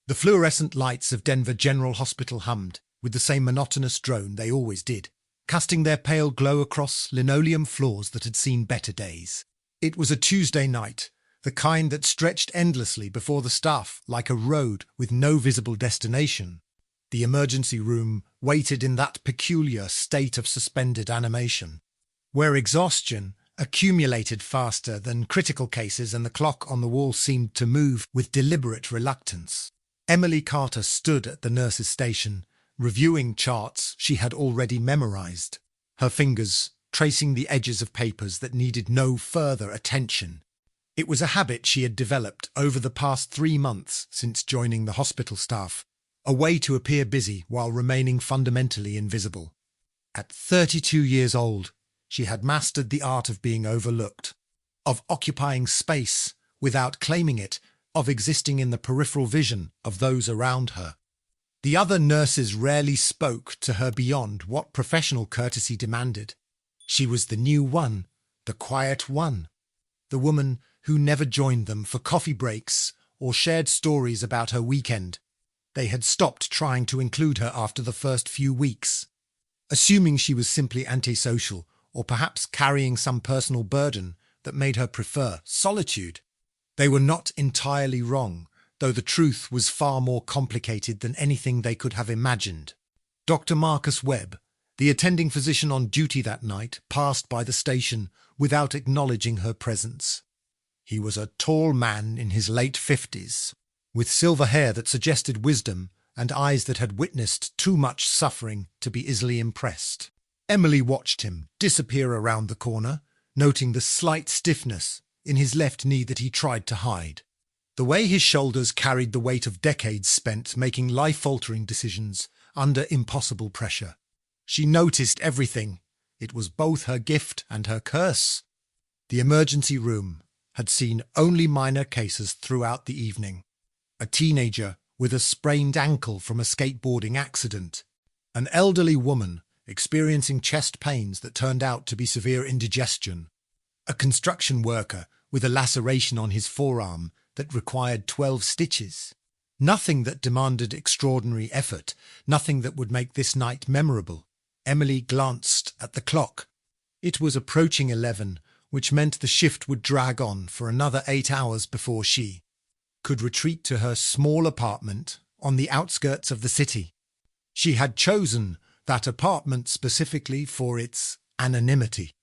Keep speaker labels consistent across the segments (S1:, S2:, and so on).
S1: The fluorescent lights of Denver General Hospital hummed with the same monotonous drone they always did, casting their pale glow across linoleum floors that had seen better days. It was a Tuesday night, the kind that stretched endlessly before the staff like a road with no visible destination. The emergency room waited in that peculiar state of suspended animation, where exhaustion accumulated faster than critical cases and the clock on the wall seemed to move with deliberate reluctance. Emily Carter stood at the nurse's station, reviewing charts she had already memorized, her fingers tracing the edges of papers that needed no further attention. It was a habit she had developed over the past 3 months since joining the hospital staff, a way to appear busy while remaining fundamentally invisible. At 32 years old, she had mastered the art of being overlooked, of occupying space without claiming it, of existing in the peripheral vision of those around her. The other nurses rarely spoke to her beyond what professional courtesy demanded. She was the new one, the quiet one, the woman who never joined them for coffee breaks or shared stories about her weekend. They had stopped trying to include her after the first few weeks, assuming she was simply antisocial or perhaps carrying some personal burden that made her prefer solitude. They were not entirely wrong, though the truth was far more complicated than anything they could have imagined. Dr. Marcus Webb, the attending physician on duty that night, passed by the station without acknowledging her presence. He was a tall man in his late 50s, with silver hair that suggested wisdom and eyes that had witnessed too much suffering to be easily impressed. Emily watched him disappear around the corner, noting the slight stiffness in his left knee that he tried to hide. The way his shoulders carried the weight of decades spent making life-altering decisions under impossible pressure. She noticed everything. It was both her gift and her curse. The emergency room had seen only minor cases throughout the evening. A teenager with a sprained ankle from a skateboarding accident. An elderly woman experiencing chest pains that turned out to be severe indigestion. A construction worker with a laceration on his forearm that required 12 stitches. Nothing that demanded extraordinary effort, nothing that would make this night memorable. Emily glanced at the clock. It was approaching 11, which meant the shift would drag on for another 8 hours before she could retreat to her small apartment on the outskirts of the city. She had chosen that apartment specifically for its anonymity.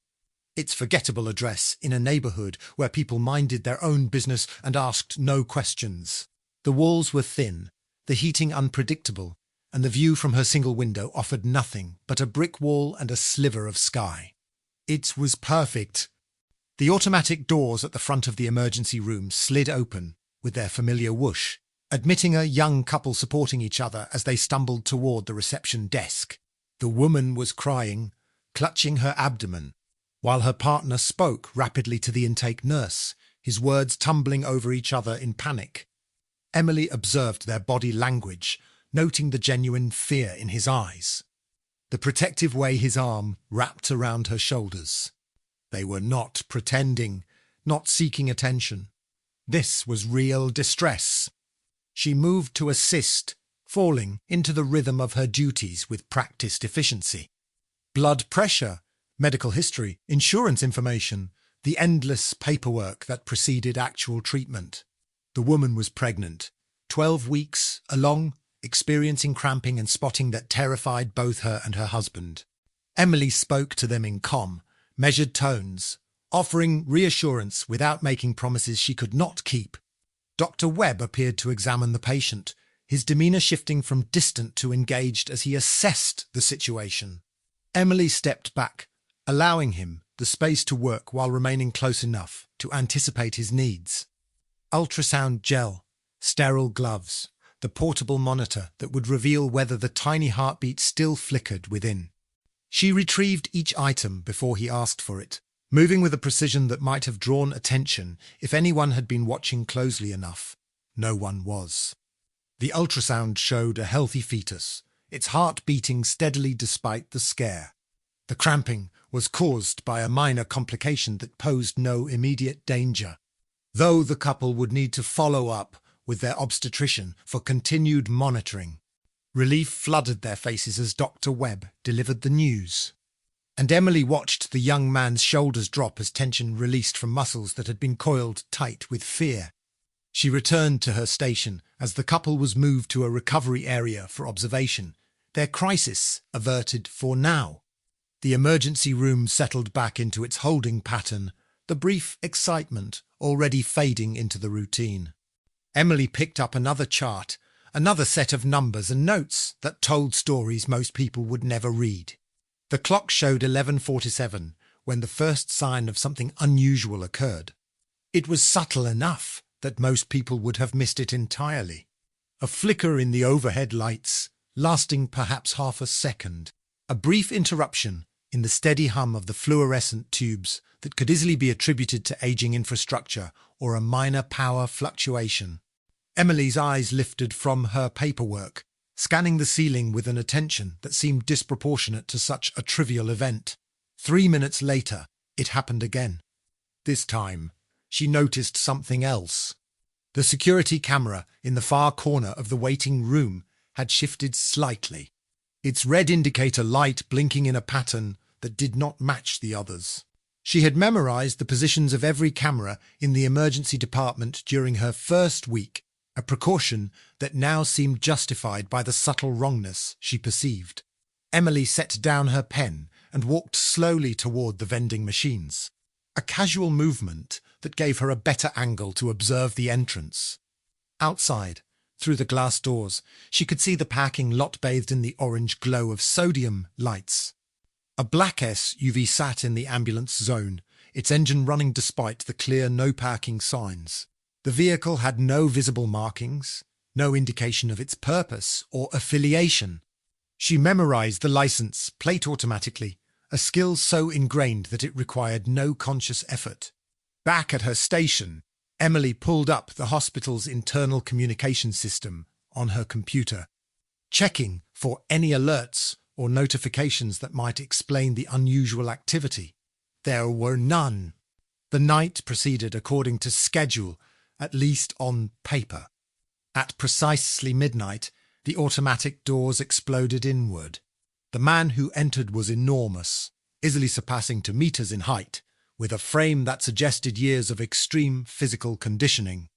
S1: Its forgettable address in a neighborhood where people minded their own business and asked no questions. The walls were thin, the heating unpredictable, and the view from her single window offered nothing but a brick wall and a sliver of sky. It was perfect. The automatic doors at the front of the emergency room slid open with their familiar whoosh, admitting a young couple supporting each other as they stumbled toward the reception desk. The woman was crying, clutching her abdomen, while her partner spoke rapidly to the intake nurse, his words tumbling over each other in panic. Emily observed their body language, noting the genuine fear in his eyes, the protective way his arm wrapped around her shoulders. They were not pretending, not seeking attention. This was real distress. She moved to assist, falling into the rhythm of her duties with practiced efficiency. Blood pressure, medical history, insurance information, the endless paperwork that preceded actual treatment. The woman was pregnant, 12 weeks along, experiencing cramping and spotting that terrified both her and her husband. Emily spoke to them in calm, measured tones, offering reassurance without making promises she could not keep. Dr. Webb appeared to examine the patient, his demeanour shifting from distant to engaged as he assessed the situation. Emily stepped back, allowing him the space to work while remaining close enough to anticipate his needs. Ultrasound gel, sterile gloves, the portable monitor that would reveal whether the tiny heartbeat still flickered within. She retrieved each item before he asked for it, moving with a precision that might have drawn attention if anyone had been watching closely enough. No one was. The ultrasound showed a healthy fetus, its heart beating steadily despite the scare. The cramping was caused by a minor complication that posed no immediate danger, though the couple would need to follow up with their obstetrician for continued monitoring. Relief flooded their faces as Dr. Webb delivered the news. And Emily watched the young man's shoulders drop as tension released from muscles that had been coiled tight with fear. She returned to her station as the couple was moved to a recovery area for observation, their crisis averted for now. The emergency room settled back into its holding pattern, the brief excitement already fading into the routine. Emily picked up another chart, another set of numbers and notes that told stories most people would never read. The clock showed 11:47 when the first sign of something unusual occurred. It was subtle enough that most people would have missed it entirely. A flicker in the overhead lights, lasting perhaps half a second. A brief interruption in the steady hum of the fluorescent tubes that could easily be attributed to aging infrastructure or a minor power fluctuation. Emily's eyes lifted from her paperwork, scanning the ceiling with an attention that seemed disproportionate to such a trivial event. 3 minutes later, it happened again. This time, she noticed something else. The security camera in the far corner of the waiting room had shifted slightly, its red indicator light blinking in a pattern that did not match the others. She had memorized the positions of every camera in the emergency department during her first week, a precaution that now seemed justified by the subtle wrongness she perceived. Emily set down her pen and walked slowly toward the vending machines, a casual movement that gave her a better angle to observe the entrance. Outside, through the glass doors, she could see the parking lot bathed in the orange glow of sodium lights. A black SUV sat in the ambulance zone, its engine running despite the clear no parking signs. The vehicle had no visible markings, no indication of its purpose or affiliation. She memorized the license plate automatically, a skill so ingrained that it required no conscious effort. Back at her station, Emily pulled up the hospital's internal communication system on her computer, checking for any alerts or notifications that might explain the unusual activity. There were none. The night proceeded according to schedule, at least on paper. At precisely midnight, the automatic doors exploded inward. The man who entered was enormous, easily surpassing 2 meters in height, with a frame that suggested years of extreme physical conditioning.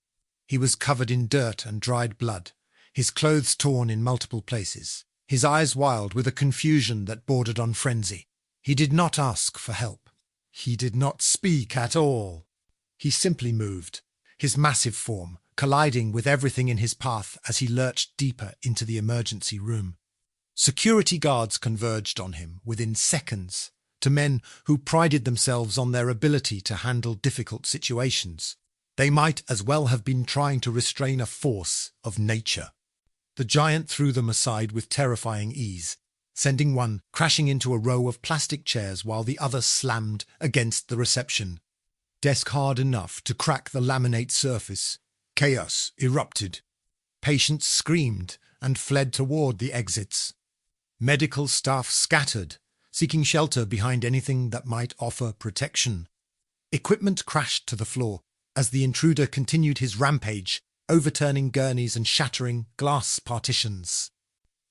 S1: He was covered in dirt and dried blood, his clothes torn in multiple places, his eyes wild with a confusion that bordered on frenzy. He did not ask for help. He did not speak at all. He simply moved, his massive form colliding with everything in his path as he lurched deeper into the emergency room. Security guards converged on him within seconds, to men who prided themselves on their ability to handle difficult situations. They might as well have been trying to restrain a force of nature. The giant threw them aside with terrifying ease, sending one crashing into a row of plastic chairs while the other slammed against the reception desk hard enough to crack the laminate surface. Chaos erupted. Patients screamed and fled toward the exits. Medical staff scattered, seeking shelter behind anything that might offer protection. Equipment crashed to the floor as the intruder continued his rampage, overturning gurneys and shattering glass partitions.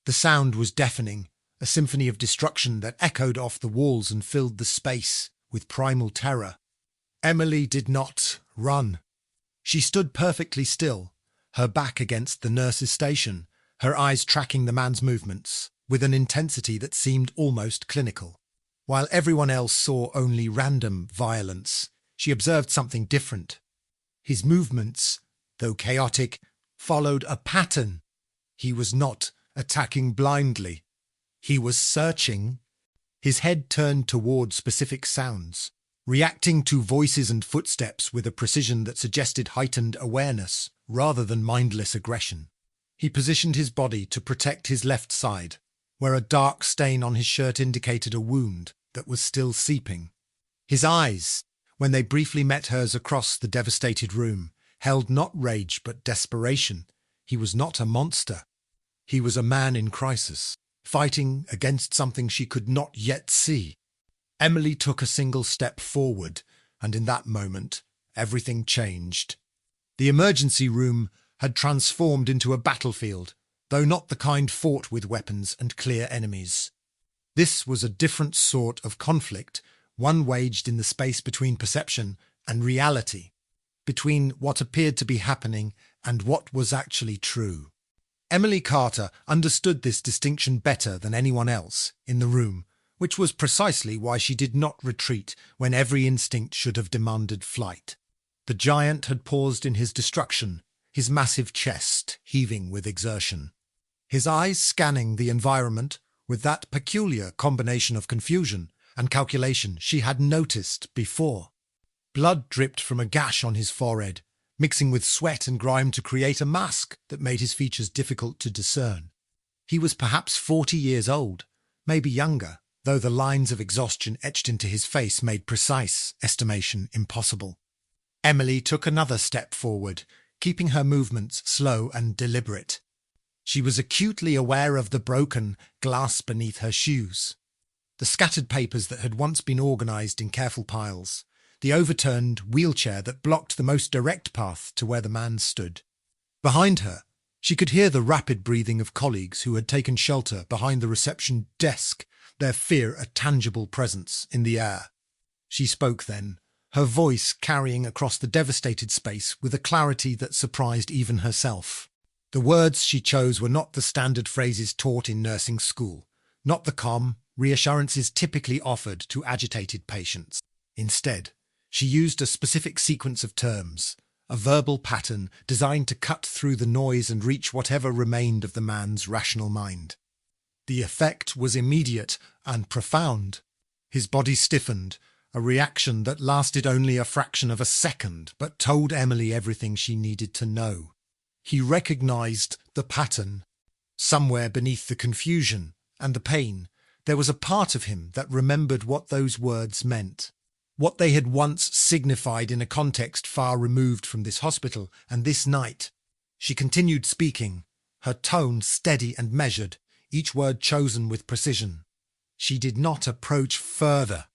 S1: The sound was deafening, a symphony of destruction that echoed off the walls and filled the space with primal terror. Emily did not run. She stood perfectly still, her back against the nurse's station, her eyes tracking the man's movements with an intensity that seemed almost clinical. While everyone else saw only random violence, she observed something different. His movements, though chaotic, followed a pattern. He was not attacking blindly. He was searching. His head turned toward specific sounds, reacting to voices and footsteps with a precision that suggested heightened awareness rather than mindless aggression. He positioned his body to protect his left side, where a dark stain on his shirt indicated a wound that was still seeping. His eyes, when they briefly met hers across the devastated room, held not rage but desperation. He was not a monster. He was a man in crisis, fighting against something she could not yet see. Emily took a single step forward, and in that moment, everything changed. The emergency room had transformed into a battlefield, though not the kind fought with weapons and clear enemies. This was a different sort of conflict, one waged in the space between perception and reality, between what appeared to be happening and what was actually true. Emily Carter understood this distinction better than anyone else in the room, which was precisely why she did not retreat when every instinct should have demanded flight. The giant had paused in his destruction, his massive chest heaving with exertion, his eyes scanning the environment with that peculiar combination of confusion and calculation she had noticed before. Blood dripped from a gash on his forehead, mixing with sweat and grime to create a mask that made his features difficult to discern. He was perhaps 40 years old, maybe younger, though the lines of exhaustion etched into his face made precise estimation impossible. Emily took another step forward, keeping her movements slow and deliberate. She was acutely aware of the broken glass beneath her shoes, the scattered papers that had once been organised in careful piles, the overturned wheelchair that blocked the most direct path to where the man stood. Behind her, she could hear the rapid breathing of colleagues who had taken shelter behind the reception desk, their fear a tangible presence in the air. She spoke then, her voice carrying across the devastated space with a clarity that surprised even herself. The words she chose were not the standard phrases taught in nursing school, not the calm reassurances typically offered to agitated patients. Instead, she used a specific sequence of terms, a verbal pattern designed to cut through the noise and reach whatever remained of the man's rational mind. The effect was immediate and profound. His body stiffened, a reaction that lasted only a fraction of a second, but told Emily everything she needed to know. He recognized the pattern. Somewhere beneath the confusion and the pain, there was a part of him that remembered what those words meant, what they had once signified in a context far removed from this hospital and this night. She continued speaking, her tone steady and measured, each word chosen with precision. She did not approach further,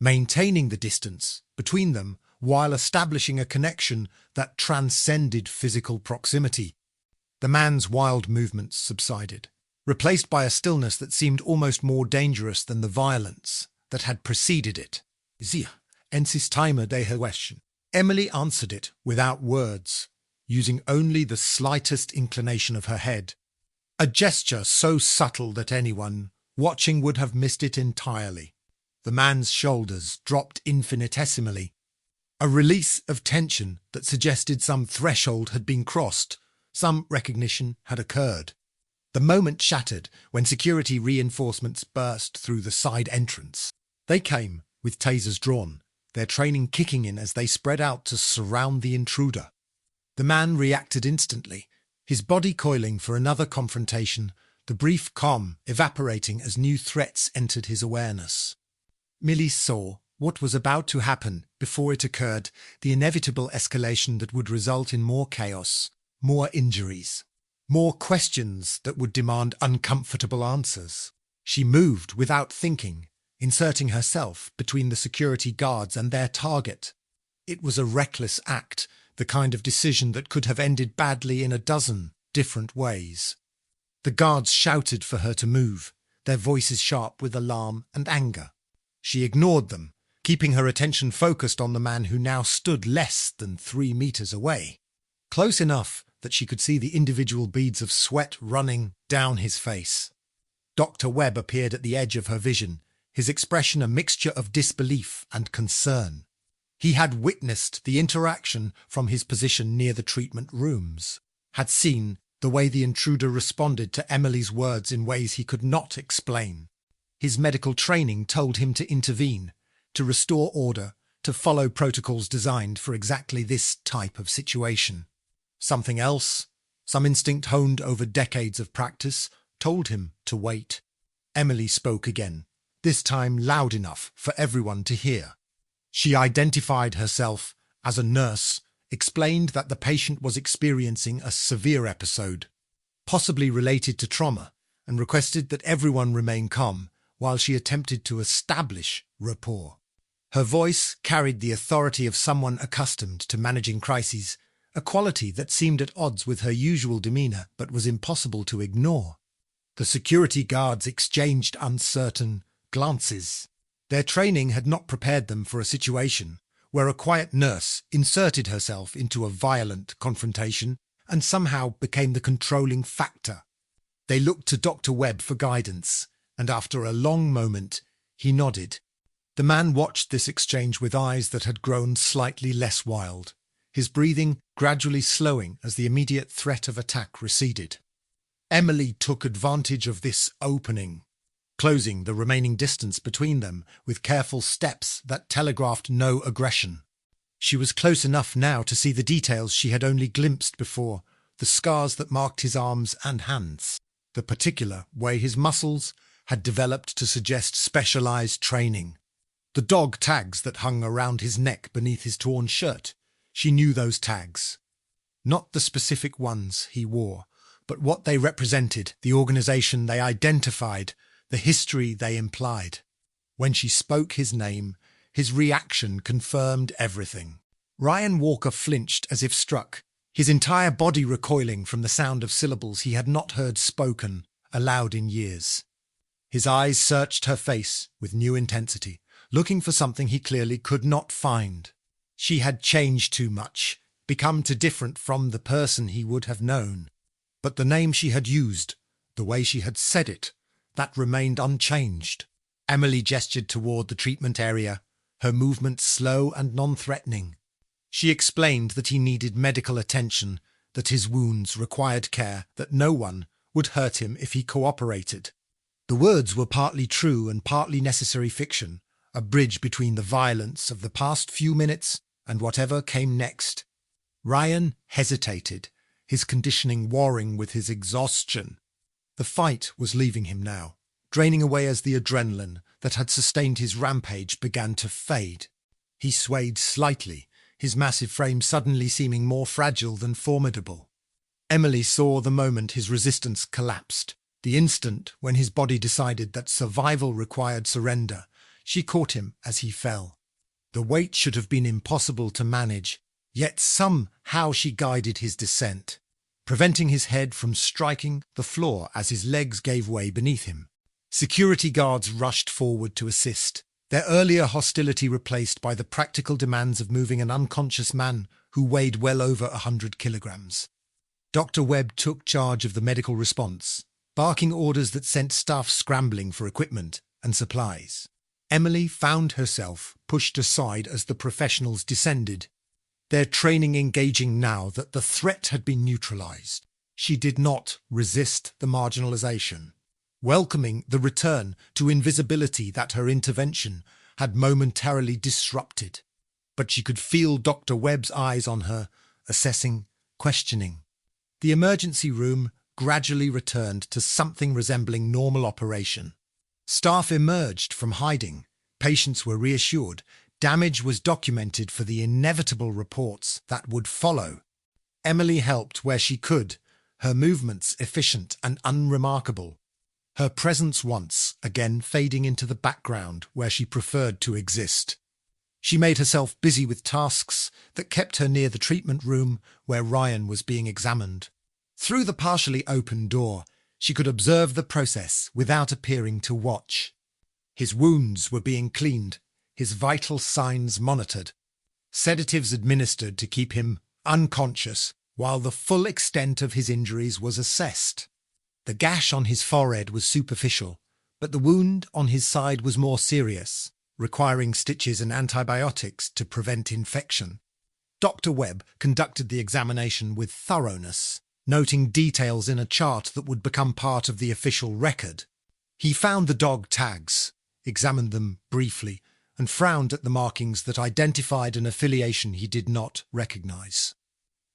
S1: maintaining the distance between them while establishing a connection that transcended physical proximity. The man's wild movements subsided, replaced by a stillness that seemed almost more dangerous than the violence that had preceded it. "Sie, Ensisteimer de question." Emily answered it without words, using only the slightest inclination of her head, a gesture so subtle that anyone watching would have missed it entirely. The man's shoulders dropped infinitesimally, a release of tension that suggested some threshold had been crossed, some recognition had occurred. The moment shattered when security reinforcements burst through the side entrance. They came with tasers drawn, their training kicking in as they spread out to surround the intruder. The man reacted instantly, his body coiling for another confrontation, the brief calm evaporating as new threats entered his awareness. Millie saw what was about to happen before it occurred, the inevitable escalation that would result in more chaos, more injuries, more questions that would demand uncomfortable answers. She moved without thinking, inserting herself between the security guards and their target. It was a reckless act, the kind of decision that could have ended badly in a dozen different ways. The guards shouted for her to move, their voices sharp with alarm and anger. She ignored them, keeping her attention focused on the man who now stood less than 3 meters away, close enough that she could see the individual beads of sweat running down his face. Dr. Webb appeared at the edge of her vision, his expression a mixture of disbelief and concern. He had witnessed the interaction from his position near the treatment rooms, had seen the way the intruder responded to Emily's words in ways he could not explain. His medical training told him to intervene, to restore order, to follow protocols designed for exactly this type of situation. Something else, some instinct honed over decades of practice, told him to wait. Emily spoke again, this time loud enough for everyone to hear. She identified herself as a nurse, explained that the patient was experiencing a severe episode, possibly related to trauma, and requested that everyone remain calm while she attempted to establish rapport. Her voice carried the authority of someone accustomed to managing crises, a quality that seemed at odds with her usual demeanour but was impossible to ignore. The security guards exchanged uncertain glances. Their training had not prepared them for a situation where a quiet nurse inserted herself into a violent confrontation and somehow became the controlling factor. They looked to Dr. Webb for guidance, and after a long moment, he nodded. The man watched this exchange with eyes that had grown slightly less wild, his breathing gradually slowing as the immediate threat of attack receded. Emily took advantage of this opening, closing the remaining distance between them with careful steps that telegraphed no aggression. She was close enough now to see the details she had only glimpsed before, the scars that marked his arms and hands, the particular way his muscles had developed to suggest specialized training. The dog tags that hung around his neck beneath his torn shirt, she knew those tags. Not the specific ones he wore, but what they represented, the organization they identified, the history they implied. When she spoke his name, his reaction confirmed everything. Ryan Walker flinched as if struck, his entire body recoiling from the sound of syllables he had not heard spoken aloud in years. His eyes searched her face with new intensity, looking for something he clearly could not find. She had changed too much, become too different from the person he would have known. But the name she had used, the way she had said it, that remained unchanged. Emily gestured toward the treatment area, her movements slow and non-threatening. She explained that he needed medical attention, that his wounds required care, that no one would hurt him if he cooperated. The words were partly true and partly necessary fiction, a bridge between the violence of the past few minutes and whatever came next. Ryan hesitated, his conditioning warring with his exhaustion. The fight was leaving him now, draining away as the adrenaline that had sustained his rampage began to fade. He swayed slightly, his massive frame suddenly seeming more fragile than formidable. Emily saw the moment his resistance collapsed, the instant when his body decided that survival required surrender. She caught him as he fell. The weight should have been impossible to manage, yet somehow she guided his descent, preventing his head from striking the floor as his legs gave way beneath him. Security guards rushed forward to assist, their earlier hostility replaced by the practical demands of moving an unconscious man who weighed well over 100 kilograms. Dr. Webb took charge of the medical response, barking orders that sent staff scrambling for equipment and supplies. Emily found herself pushed aside as the professionals descended, their training engaging now that the threat had been neutralized. She did not resist the marginalization, welcoming the return to invisibility that her intervention had momentarily disrupted. But she could feel Dr. Webb's eyes on her, assessing, questioning. The emergency room gradually returned to something resembling normal operation. Staff emerged from hiding. Patients were reassured. Damage was documented for the inevitable reports that would follow. Emily helped where she could, her movements efficient and unremarkable, her presence once again fading into the background where she preferred to exist. She made herself busy with tasks that kept her near the treatment room where Ryan was being examined. Through the partially open door, she could observe the process without appearing to watch. His wounds were being cleaned, his vital signs monitored, sedatives administered to keep him unconscious while the full extent of his injuries was assessed. The gash on his forehead was superficial, but the wound on his side was more serious, requiring stitches and antibiotics to prevent infection. Dr. Webb conducted the examination with thoroughness, noting details in a chart that would become part of the official record. He found the dog tags, examined them briefly, and frowned at the markings that identified an affiliation he did not recognize.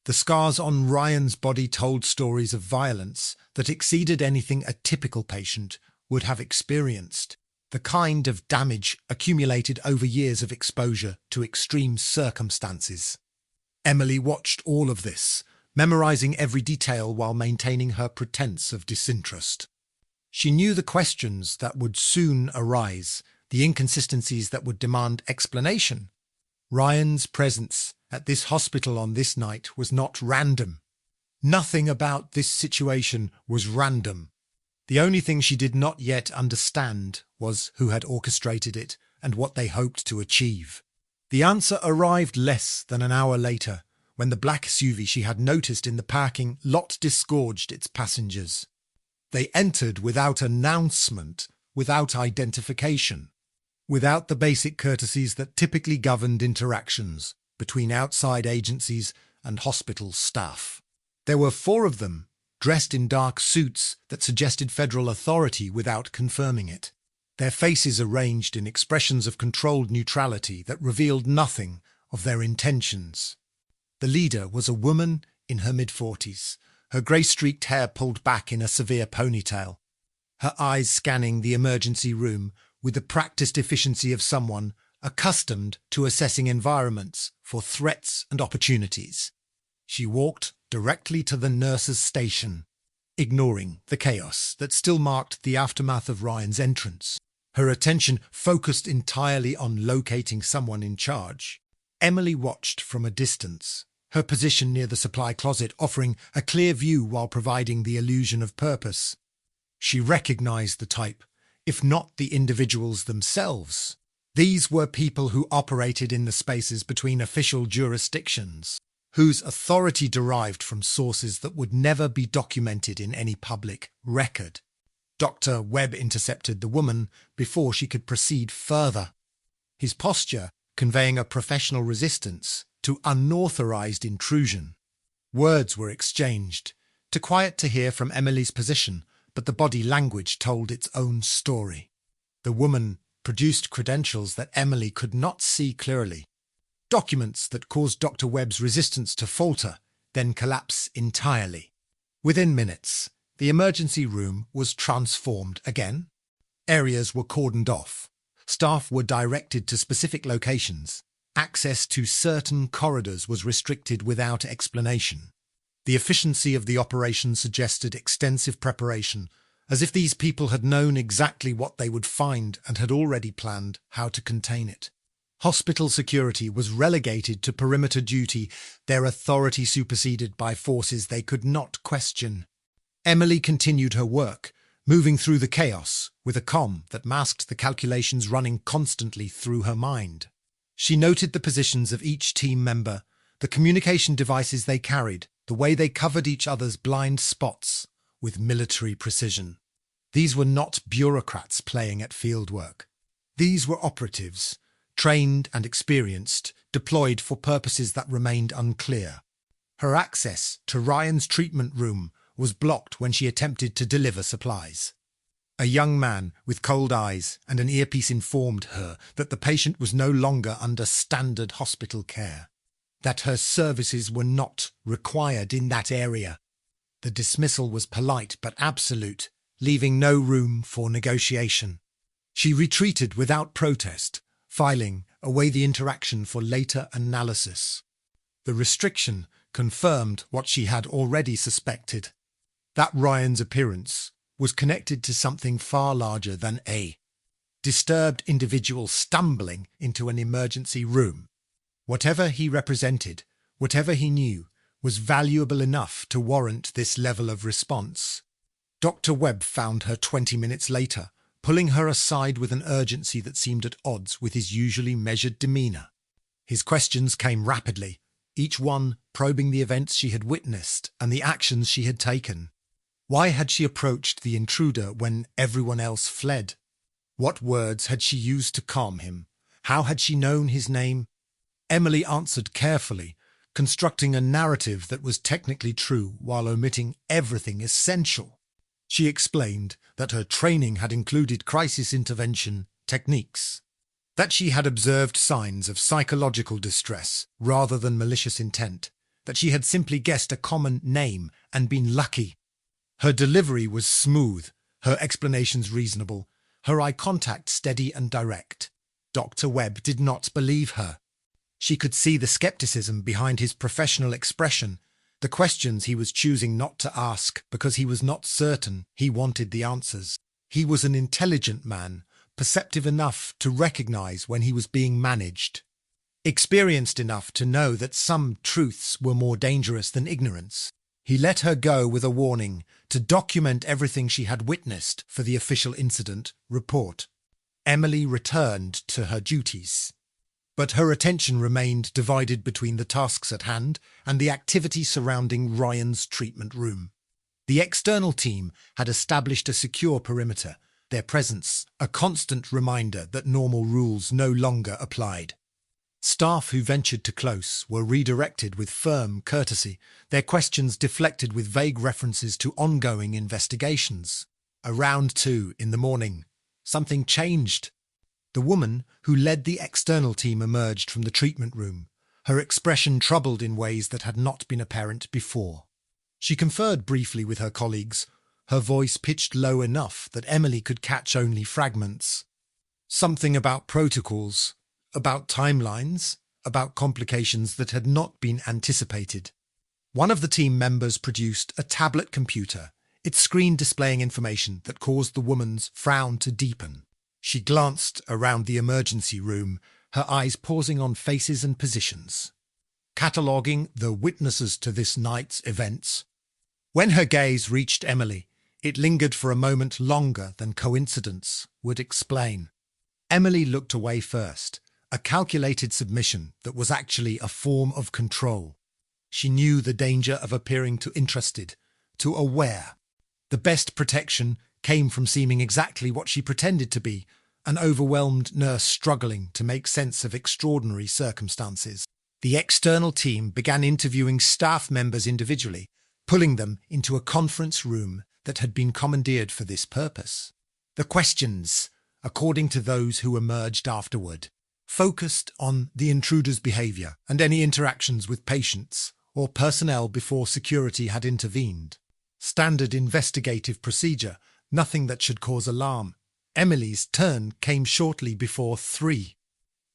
S1: The scars on Ryan's body told stories of violence that exceeded anything a typical patient would have experienced, the kind of damage accumulated over years of exposure to extreme circumstances. Emily watched all of this, memorizing every detail while maintaining her pretense of disinterest. She knew the questions that would soon arise, the inconsistencies that would demand explanation. Ryan's presence at this hospital on this night was not random. Nothing about this situation was random. The only thing she did not yet understand was who had orchestrated it and what they hoped to achieve. The answer arrived less than an hour later, when the black SUV she had noticed in the parking lot disgorged its passengers. They entered without announcement, without identification, without the basic courtesies that typically governed interactions between outside agencies and hospital staff. There were 4 of them, dressed in dark suits that suggested federal authority without confirming it, their faces arranged in expressions of controlled neutrality that revealed nothing of their intentions. The leader was a woman in her mid-40s, her grey-streaked hair pulled back in a severe ponytail, her eyes scanning the emergency room with the practiced efficiency of someone accustomed to assessing environments for threats and opportunities. She walked directly to the nurse's station, ignoring the chaos that still marked the aftermath of Ryan's entrance. Her attention focused entirely on locating someone in charge. Emily watched from a distance, her position near the supply closet offering a clear view while providing the illusion of purpose. She recognized the type, if not the individuals themselves. These were people who operated in the spaces between official jurisdictions, whose authority derived from sources that would never be documented in any public record. Dr. Webb intercepted the woman before she could proceed further, his posture conveying a professional resistance to unauthorized intrusion. Words were exchanged, too quiet to hear from Emily's position, but the body language told its own story. The woman produced credentials that Emily could not see clearly, documents that caused Dr. Webb's resistance to falter, then collapse entirely. Within minutes, the emergency room was transformed again. Areas were cordoned off. Staff were directed to specific locations. Access to certain corridors was restricted without explanation. The efficiency of the operation suggested extensive preparation, as if these people had known exactly what they would find and had already planned how to contain it. Hospital security was relegated to perimeter duty, their authority superseded by forces they could not question. Emily continued her work, moving through the chaos with a calm that masked the calculations running constantly through her mind. She noted the positions of each team member, the communication devices they carried, the way they covered each other's blind spots with military precision. These were not bureaucrats playing at fieldwork. These were operatives, trained and experienced, deployed for purposes that remained unclear. Her access to Ryan's treatment room was blocked when she attempted to deliver supplies. A young man with cold eyes and an earpiece informed her that the patient was no longer under standard hospital care, that her services were not required in that area. The dismissal was polite but absolute, leaving no room for negotiation. She retreated without protest, filing away the interaction for later analysis. The restriction confirmed what she had already suspected, that Ryan's appearance was connected to something far larger than a disturbed individual stumbling into an emergency room. Whatever he represented, whatever he knew, was valuable enough to warrant this level of response. Dr. Webb found her 20 minutes later, pulling her aside with an urgency that seemed at odds with his usually measured demeanour. His questions came rapidly, each one probing the events she had witnessed and the actions she had taken. Why had she approached the intruder when everyone else fled? What words had she used to calm him? How had she known his name? Emily answered carefully, constructing a narrative that was technically true while omitting everything essential. She explained that her training had included crisis intervention techniques, that she had observed signs of psychological distress rather than malicious intent, that she had simply guessed a common name and been lucky. Her delivery was smooth, her explanations reasonable, her eye contact steady and direct. Dr. Webb did not believe her. She could see the skepticism behind his professional expression, the questions he was choosing not to ask because he was not certain he wanted the answers. He was an intelligent man, perceptive enough to recognize when he was being managed. Experienced enough to know that some truths were more dangerous than ignorance, he let her go with a warning to document everything she had witnessed for the official incident report. Emily returned to her duties, but her attention remained divided between the tasks at hand and the activity surrounding Ryan's treatment room. The external team had established a secure perimeter, their presence a constant reminder that normal rules no longer applied. Staff who ventured too close were redirected with firm courtesy, their questions deflected with vague references to ongoing investigations. Around 2 in the morning, something changed. The woman who led the external team emerged from the treatment room, her expression troubled in ways that had not been apparent before. She conferred briefly with her colleagues, her voice pitched low enough that Emily could catch only fragments. Something about protocols, about timelines, about complications that had not been anticipated. One of the team members produced a tablet computer, its screen displaying information that caused the woman's frown to deepen. She glanced around the emergency room, her eyes pausing on faces and positions, cataloguing the witnesses to this night's events. When her gaze reached Emily, it lingered for a moment longer than coincidence would explain. Emily looked away first, a calculated submission that was actually a form of control. She knew the danger of appearing too interested, too aware. The best protection came from seeming exactly what she pretended to be, an overwhelmed nurse struggling to make sense of extraordinary circumstances. The external team began interviewing staff members individually, pulling them into a conference room that had been commandeered for this purpose. The questions, according to those who emerged afterward, focused on the intruder's behaviour and any interactions with patients or personnel before security had intervened. Standard investigative procedure, nothing that should cause alarm. Emily's turn came shortly before 3.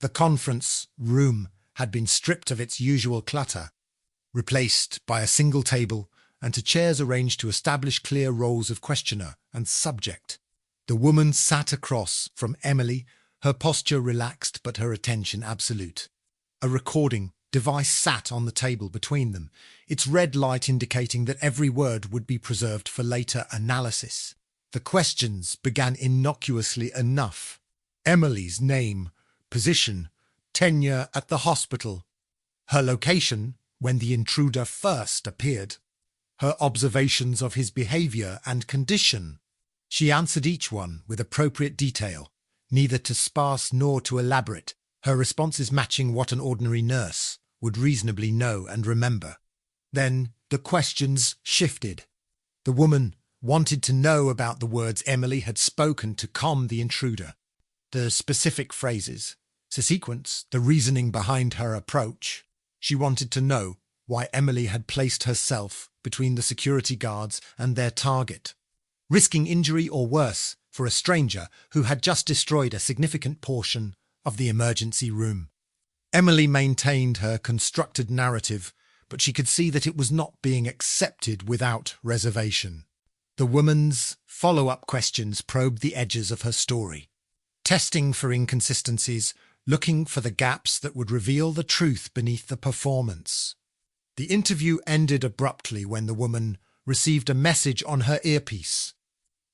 S1: The conference room had been stripped of its usual clutter, replaced by a single table and chairs arranged to establish clear roles of questioner and subject. The woman sat across from Emily, her posture relaxed but her attention absolute. A recording device sat on the table between them, its red light indicating that every word would be preserved for later analysis. The questions began innocuously enough. Emily's name, position, tenure at the hospital, her location when the intruder first appeared, her observations of his behaviour and condition. She answered each one with appropriate detail, neither too sparse nor too elaborate, her responses matching what an ordinary nurse would reasonably know and remember. Then the questions shifted. The woman wanted to know about the words Emily had spoken to calm the intruder, the specific phrases, the sequence, the reasoning behind her approach. She wanted to know why Emily had placed herself between the security guards and their target, risking injury or worse for a stranger who had just destroyed a significant portion of the emergency room. Emily maintained her constructed narrative, but she could see that it was not being accepted without reservation. The woman's follow-up questions probed the edges of her story, testing for inconsistencies, looking for the gaps that would reveal the truth beneath the performance. The interview ended abruptly when the woman received a message on her earpiece.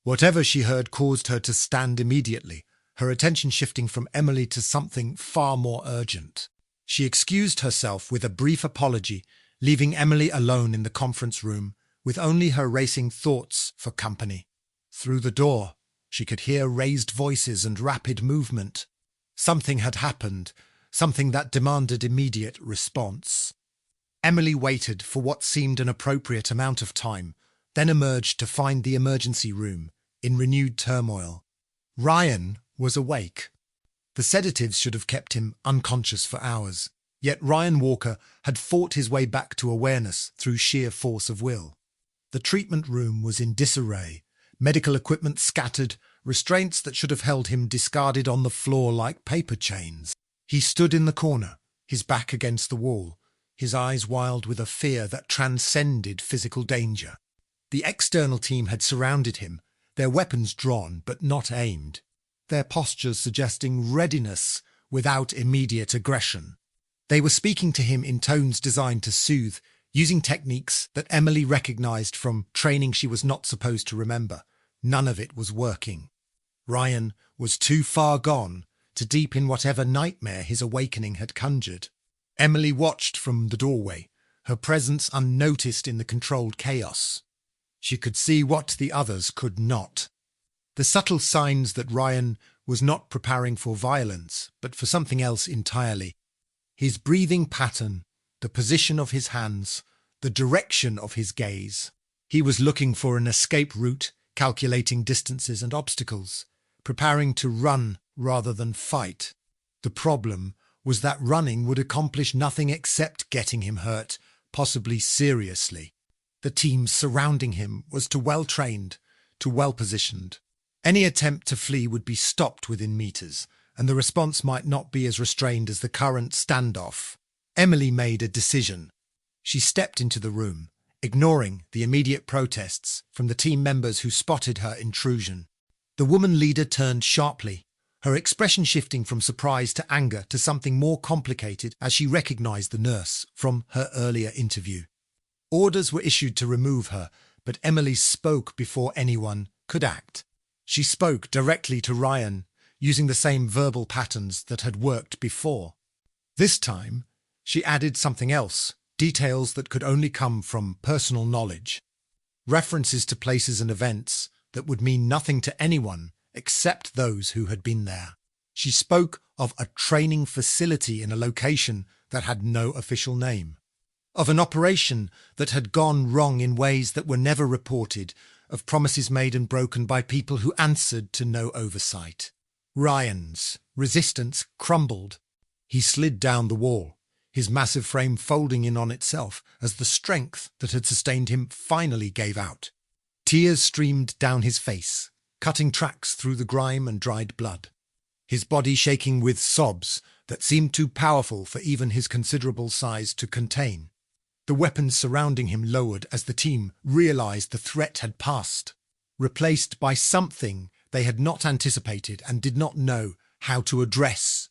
S1: Whatever she heard caused her to stand immediately, her attention shifting from Emily to something far more urgent. She excused herself with a brief apology, leaving Emily alone in the conference room, with only her racing thoughts for company. Through the door, she could hear raised voices and rapid movement. Something had happened, something that demanded immediate response. Emily waited for what seemed an appropriate amount of time, then emerged to find the emergency room in renewed turmoil. Ryan was awake. The sedatives should have kept him unconscious for hours, yet Ryan Walker had fought his way back to awareness through sheer force of will. The treatment room was in disarray, medical equipment scattered, restraints that should have held him discarded on the floor like paper chains. He stood in the corner, his back against the wall, his eyes wild with a fear that transcended physical danger. The external team had surrounded him, their weapons drawn but not aimed, their postures suggesting readiness without immediate aggression. They were speaking to him in tones designed to soothe, using techniques that Emily recognized from training she was not supposed to remember. None of it was working. Ryan was too far gone to deepen whatever nightmare his awakening had conjured. Emily watched from the doorway, her presence unnoticed in the controlled chaos. She could see what the others could not. The subtle signs that Ryan was not preparing for violence, but for something else entirely. His breathing pattern, the position of his hands, the direction of his gaze. He was looking for an escape route, calculating distances and obstacles, preparing to run rather than fight. The problem was that running would accomplish nothing except getting him hurt, possibly seriously. The team surrounding him was too well-trained, too well-positioned. Any attempt to flee would be stopped within meters, and the response might not be as restrained as the current standoff. Emily made a decision. She stepped into the room, ignoring the immediate protests from the team members who spotted her intrusion. The woman leader turned sharply, her expression shifting from surprise to anger to something more complicated as she recognized the nurse from her earlier interview. Orders were issued to remove her, but Emily spoke before anyone could act. She spoke directly to Ryan, using the same verbal patterns that had worked before. This time, she added something else, details that could only come from personal knowledge. References to places and events that would mean nothing to anyone except those who had been there. She spoke of a training facility in a location that had no official name, of an operation that had gone wrong in ways that were never reported, of promises made and broken by people who answered to no oversight. Ryan's resistance crumbled. He slid down the wall, his massive frame folding in on itself as the strength that had sustained him finally gave out. Tears streamed down his face, cutting tracks through the grime and dried blood, his body shaking with sobs that seemed too powerful for even his considerable size to contain. The weapons surrounding him lowered as the team realized the threat had passed, replaced by something they had not anticipated and did not know how to address.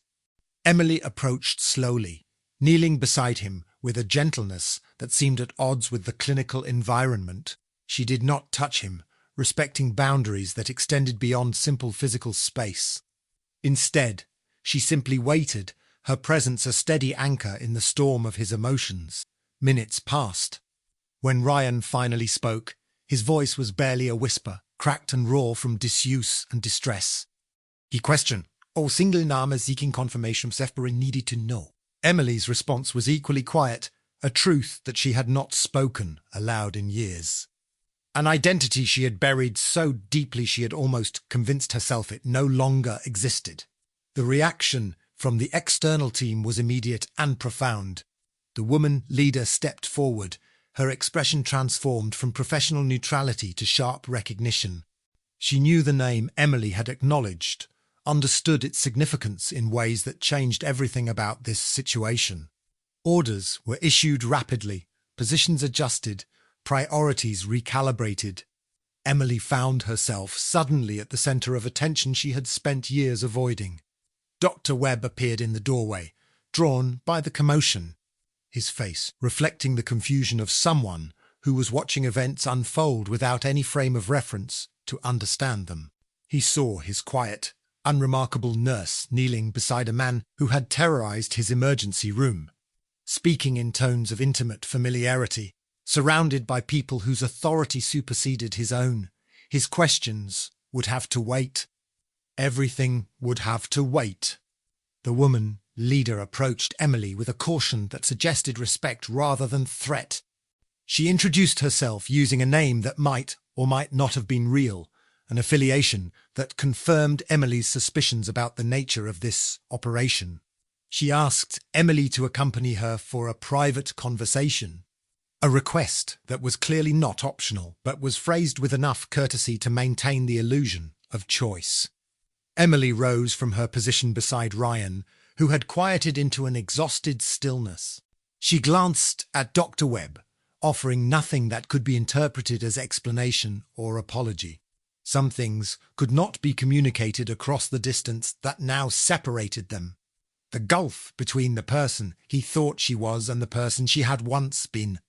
S1: Emily approached slowly, kneeling beside him with a gentleness that seemed at odds with the clinical environment. She did not touch him, respecting boundaries that extended beyond simple physical space. Instead, she simply waited, her presence a steady anchor in the storm of his emotions. Minutes passed. When Ryan finally spoke, his voice was barely a whisper, cracked and raw from disuse and distress. He questioned, all single Name seeking confirmation of Zefberin needed to know. Emily's response was equally quiet, a truth that she had not spoken aloud in years. An identity she had buried so deeply she had almost convinced herself it no longer existed. The reaction from the external team was immediate and profound. The woman leader stepped forward, her expression transformed from professional neutrality to sharp recognition. She knew the name Emily had acknowledged, understood its significance in ways that changed everything about this situation. Orders were issued rapidly, positions adjusted, priorities recalibrated. Emily found herself suddenly at the center of attention she had spent years avoiding. Dr. Webb appeared in the doorway, drawn by the commotion, his face reflecting the confusion of someone who was watching events unfold without any frame of reference to understand them. He saw his quiet, unremarkable nurse kneeling beside a man who had terrorized his emergency room, speaking in tones of intimate familiarity, surrounded by people whose authority superseded his own. His questions would have to wait. Everything would have to wait. The woman leader approached Emily with a caution that suggested respect rather than threat. She introduced herself using a name that might or might not have been real, an affiliation that confirmed Emily's suspicions about the nature of this operation. She asked Emily to accompany her for a private conversation, a request that was clearly not optional, but was phrased with enough courtesy to maintain the illusion of choice. Emily rose from her position beside Ryan, who had quieted into an exhausted stillness. She glanced at Dr. Webb, offering nothing that could be interpreted as explanation or apology. Some things could not be communicated across the distance that now separated them. The gulf between the person he thought she was and the person she had once been.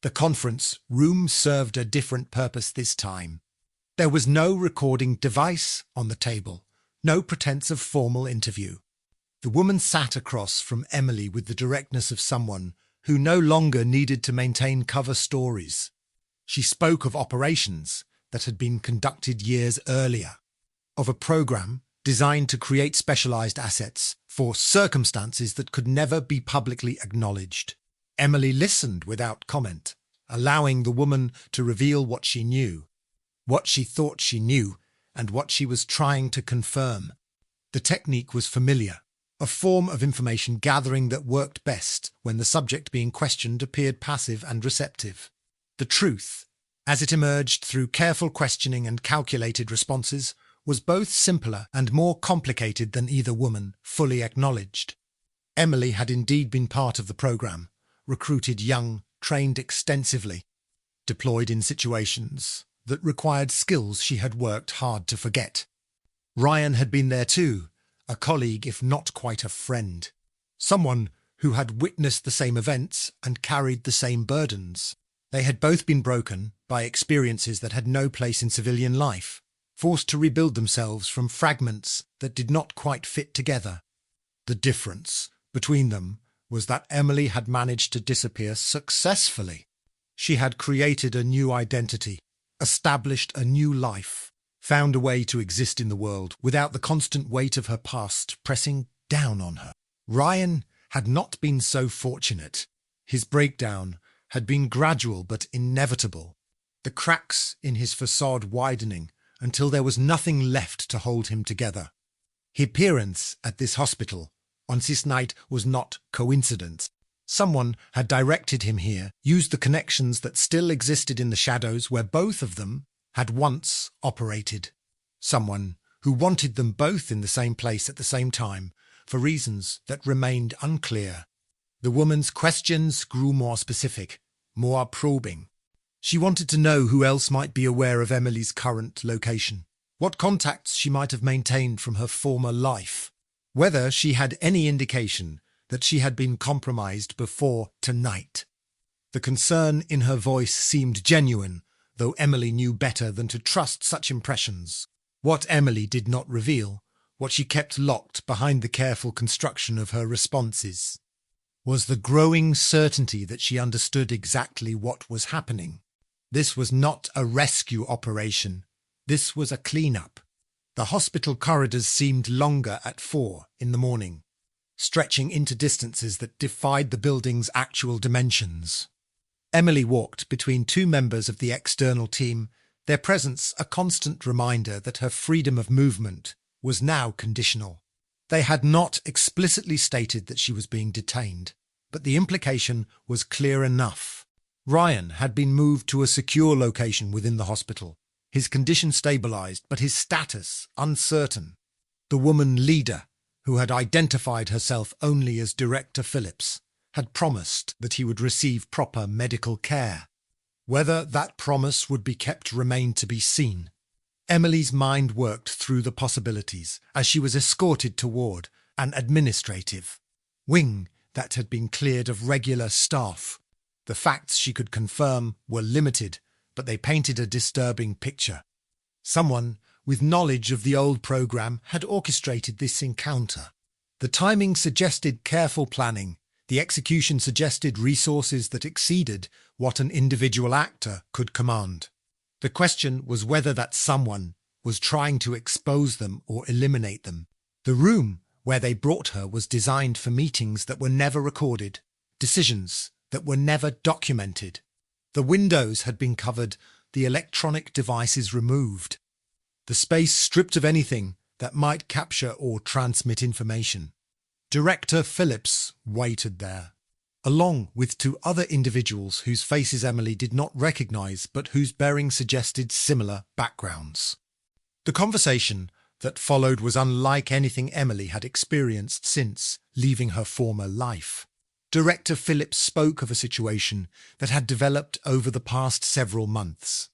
S1: The conference room served a different purpose this time. There was no recording device on the table, no pretense of formal interview. The woman sat across from Emily with the directness of someone who no longer needed to maintain cover stories. She spoke of operations that had been conducted years earlier, of a program designed to create specialized assets for circumstances that could never be publicly acknowledged. Emily listened without comment, allowing the woman to reveal what she knew, what she thought she knew, and what she was trying to confirm. The technique was familiar, a form of information gathering that worked best when the subject being questioned appeared passive and receptive. The truth, as it emerged through careful questioning and calculated responses, was both simpler and more complicated than either woman fully acknowledged. Emily had indeed been part of the program, recruited young, trained extensively, deployed in situations that required skills she had worked hard to forget. Ryan had been there too, a colleague if not quite a friend, someone who had witnessed the same events and carried the same burdens. They had both been broken by experiences that had no place in civilian life, forced to rebuild themselves from fragments that did not quite fit together. The difference between them was that Emily had managed to disappear successfully. She had created a new identity, established a new life, found a way to exist in the world without the constant weight of her past pressing down on her. Ryan had not been so fortunate. His breakdown had been gradual but inevitable, the cracks in his facade widening until there was nothing left to hold him together. His appearance at this hospital on this night was not coincidence. Someone had directed him here, used the connections that still existed in the shadows where both of them had once operated. Someone who wanted them both in the same place at the same time, for reasons that remained unclear. The woman's questions grew more specific, more probing. She wanted to know who else might be aware of Emily's current location, what contacts she might have maintained from her former life, whether she had any indication that she had been compromised before tonight. The concern in her voice seemed genuine, though Emily knew better than to trust such impressions. What Emily did not reveal, what she kept locked behind the careful construction of her responses, was the growing certainty that she understood exactly what was happening. This was not a rescue operation. This was a clean-up. The hospital corridors seemed longer at 4 in the morning, stretching into distances that defied the building's actual dimensions. Emily walked between two members of the external team, their presence a constant reminder that her freedom of movement was now conditional. They had not explicitly stated that she was being detained, but the implication was clear enough. Ryan had been moved to a secure location within the hospital, his condition stabilized, but his status uncertain. The woman leader, who had identified herself only as Director Phillips, had promised that he would receive proper medical care. Whether that promise would be kept remained to be seen. Emily's mind worked through the possibilities as she was escorted toward an administrative wing that had been cleared of regular staff. The facts she could confirm were limited, but they painted a disturbing picture. Someone with knowledge of the old program had orchestrated this encounter. The timing suggested careful planning. The execution suggested resources that exceeded what an individual actor could command. The question was whether that someone was trying to expose them or eliminate them. The room where they brought her was designed for meetings that were never recorded, decisions that were never documented. The windows had been covered, the electronic devices removed, the space stripped of anything that might capture or transmit information. Director Phillips waited there, along with two other individuals whose faces Emily did not recognize but whose bearing suggested similar backgrounds. The conversation that followed was unlike anything Emily had experienced since leaving her former life. Director Phillips spoke of a situation that had developed over the past several months,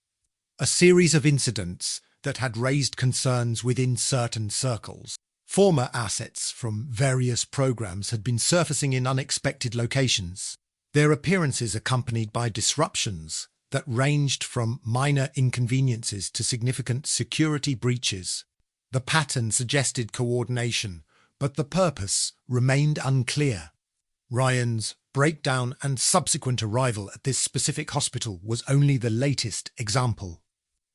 S1: a series of incidents that had raised concerns within certain circles. Former assets from various programs had been surfacing in unexpected locations, their appearances accompanied by disruptions that ranged from minor inconveniences to significant security breaches. The pattern suggested coordination, but the purpose remained unclear. Ryan's breakdown and subsequent arrival at this specific hospital was only the latest example.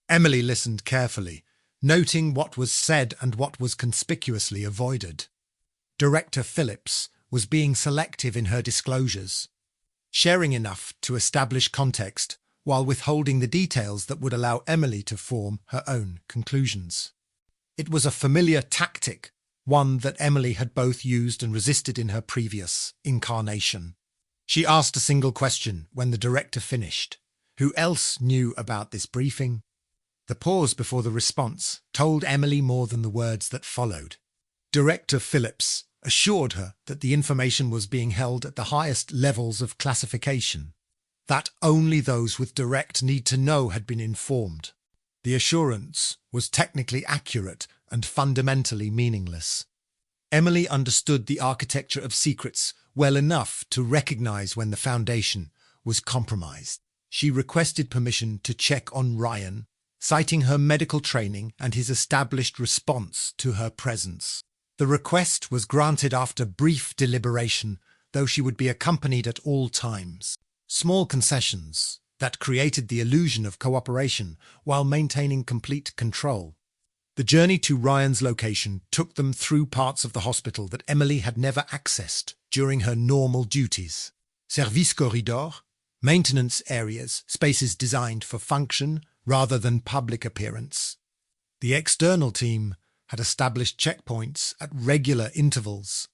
S1: Emily listened carefully, noting what was said and what was conspicuously avoided. Director Phillips was being selective in her disclosures, sharing enough to establish context while withholding the details that would allow Emily to form her own conclusions. It was a familiar tactic, one that Emily had both used and resisted in her previous incarnation. She asked a single question when the director finished. Who else knew about this briefing? The pause before the response told Emily more than the words that followed. Director Phillips assured her that the information was being held at the highest levels of classification, that only those with direct need to know had been informed. The assurance was technically accurate and fundamentally meaningless. Emily understood the architecture of secrets well enough to recognize when the foundation was compromised. She requested permission to check on Ryan, citing her medical training and his established response to her presence. The request was granted after brief deliberation, though she would be accompanied at all times. Small concessions that created the illusion of cooperation while maintaining complete control. The journey to Ryan's location took them through parts of the hospital that Emily had never accessed during her normal duties. Service corridor, maintenance areas, spaces designed for function rather than public appearance. The external team had established checkpoints at regular intervals,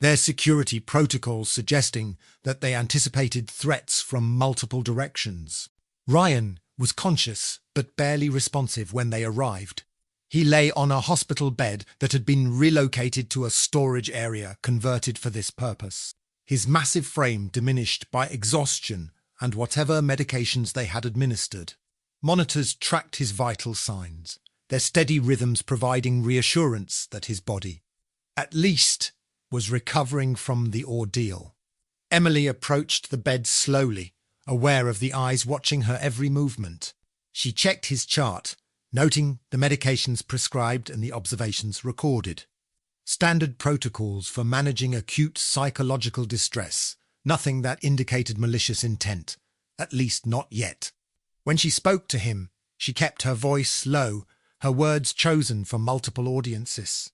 S1: their security protocols suggesting that they anticipated threats from multiple directions. Ryan was conscious but barely responsive when they arrived. He lay on a hospital bed that had been relocated to a storage area converted for this purpose. His massive frame diminished by exhaustion and whatever medications they had administered. Monitors tracked his vital signs, their steady rhythms providing reassurance that his body, at least, was recovering from the ordeal. Emily approached the bed slowly, aware of the eyes watching her every movement. She checked his chart, noting the medications prescribed and the observations recorded. Standard protocols for managing acute psychological distress, nothing that indicated malicious intent, at least not yet. When she spoke to him, she kept her voice low, her words chosen for multiple audiences.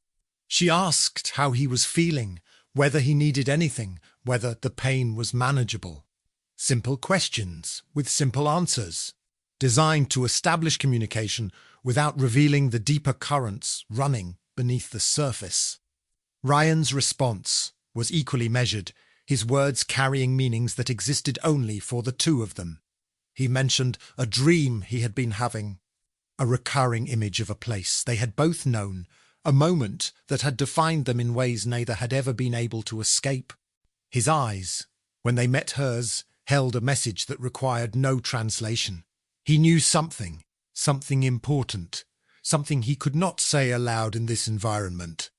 S1: She asked how he was feeling, whether he needed anything, whether the pain was manageable. Simple questions with simple answers, designed to establish communication without revealing the deeper currents running beneath the surface. Ryan's response was equally measured, his words carrying meanings that existed only for the two of them. He mentioned a dream he had been having, a recurring image of a place they had both known, a moment that had defined them in ways neither had ever been able to escape. His eyes, when they met hers, held a message that required no translation. He knew something important, something he could not say aloud in this environment.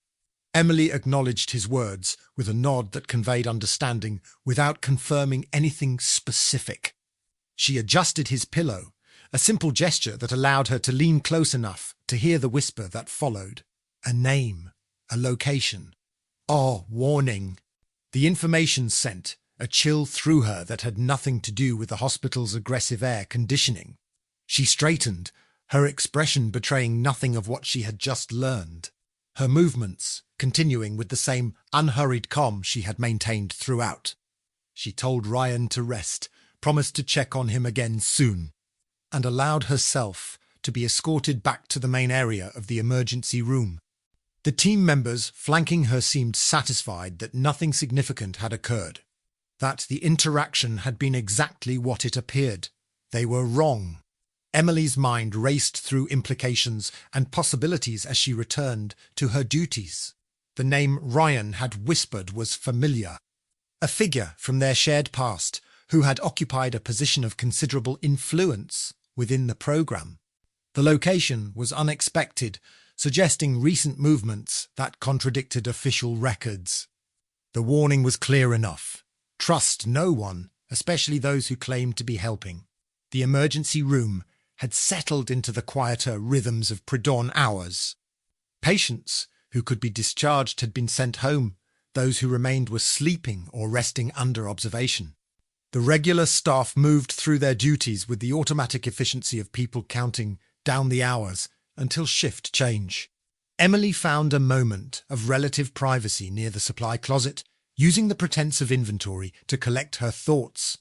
S1: Emily acknowledged his words with a nod that conveyed understanding without confirming anything specific. She adjusted his pillow, a simple gesture that allowed her to lean close enough to hear the whisper that followed. A name, a location. Oh, warning. The information sent a chill through her that had nothing to do with the hospital's aggressive air conditioning. She straightened, her expression betraying nothing of what she had just learned. Her movements continuing with the same unhurried calm she had maintained throughout. She told Ryan to rest, promised to check on him again soon, and allowed herself to be escorted back to the main area of the emergency room. The team members flanking her seemed satisfied that nothing significant had occurred, that the interaction had been exactly what it appeared. They were wrong. Emily's mind raced through implications and possibilities as she returned to her duties. The name Ryan had whispered was familiar. A figure from their shared past who had occupied a position of considerable influence within the program. The location was unexpected, suggesting recent movements that contradicted official records. The warning was clear enough. Trust no one, especially those who claimed to be helping. The emergency room had settled into the quieter rhythms of pre-dawn hours. Patients who could be discharged had been sent home. Those who remained were sleeping or resting under observation. The regular staff moved through their duties with the automatic efficiency of people counting down the hours until shift change. Emily found a moment of relative privacy near the supply closet, using the pretense of inventory to collect her thoughts.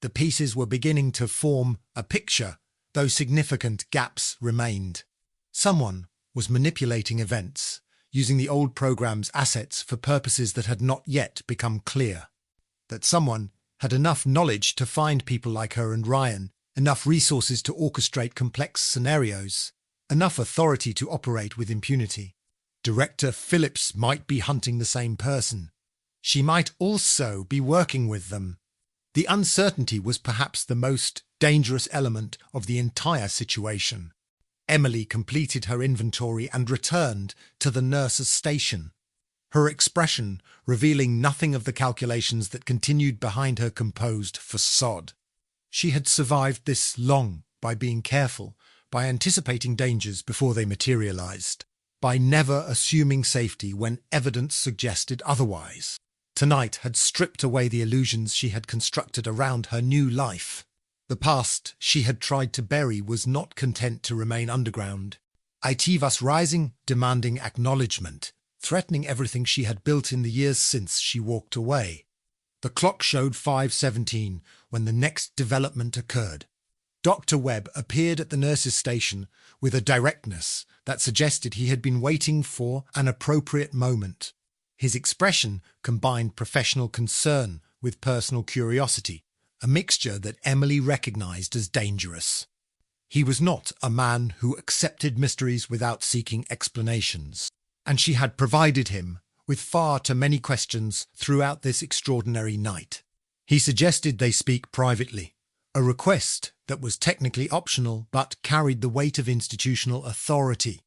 S1: The pieces were beginning to form a picture, though significant gaps remained. Someone was manipulating events, using the old program's assets for purposes that had not yet become clear. That someone had enough knowledge to find people like her and Ryan, enough resources to orchestrate complex scenarios, enough authority to operate with impunity. Director Phillips might be hunting the same person. She might also be working with them. The uncertainty was perhaps the most dangerous element of the entire situation. Emily completed her inventory and returned to the nurse's station, her expression revealing nothing of the calculations that continued behind her composed facade. She had survived this long by being careful, by anticipating dangers before they materialized, by never assuming safety when evidence suggested otherwise. Tonight had stripped away the illusions she had constructed around her new life. The past she had tried to bury was not content to remain underground. It was rising, demanding acknowledgement, threatening everything she had built in the years since she walked away. The clock showed 5:17 when the next development occurred. Dr. Webb appeared at the nurse's station with a directness that suggested he had been waiting for an appropriate moment. His expression combined professional concern with personal curiosity, a mixture that Emily recognized as dangerous. He was not a man who accepted mysteries without seeking explanations, and she had provided him with far too many questions throughout this extraordinary night. He suggested they speak privately, a request that was technically optional but carried the weight of institutional authority.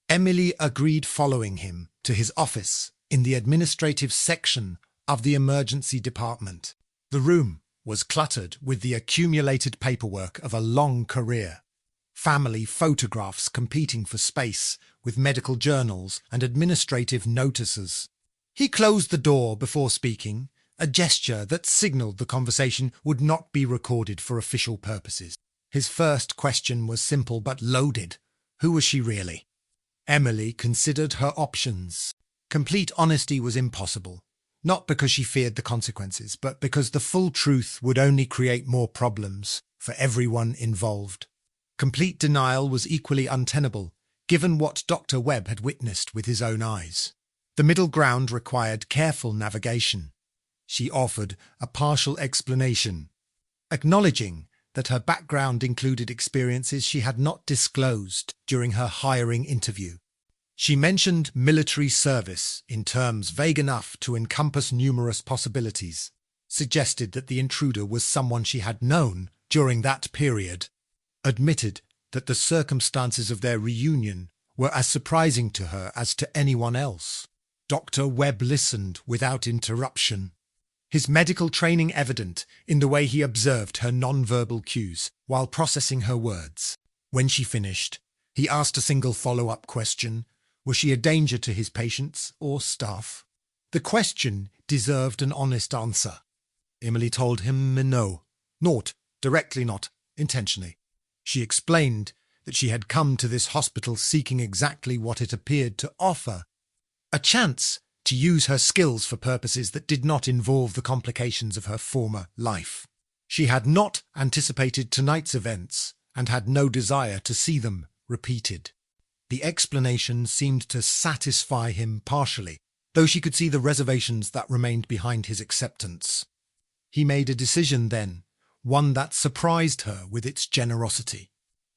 S1: Emily agreed, following him to his office in the administrative section of the emergency department. The room was cluttered with the accumulated paperwork of a long career. Family photographs competing for space with medical journals and administrative notices. He closed the door before speaking, a gesture that signaled the conversation would not be recorded for official purposes. His first question was simple but loaded. Who was she really? Emily considered her options. Complete honesty was impossible, not because she feared the consequences, but because the full truth would only create more problems for everyone involved. Complete denial was equally untenable, given what Dr. Webb had witnessed with his own eyes. The middle ground required careful navigation. She offered a partial explanation, acknowledging that her background included experiences she had not disclosed during her hiring interview. She mentioned military service in terms vague enough to encompass numerous possibilities, suggested that the intruder was someone she had known during that period, admitted that the circumstances of their reunion were as surprising to her as to anyone else. Dr. Webb listened without interruption, his medical training evident in the way he observed her non-verbal cues while processing her words. When she finished, he asked a single follow-up question. Was she a danger to his patients or staff? The question deserved an honest answer. Emily told him no, not directly, not intentionally. She explained that she had come to this hospital seeking exactly what it appeared to offer, a chance to use her skills for purposes that did not involve the complications of her former life. She had not anticipated tonight's events and had no desire to see them repeated. The explanation seemed to satisfy him partially, though she could see the reservations that remained behind his acceptance. He made a decision then, one that surprised her with its generosity.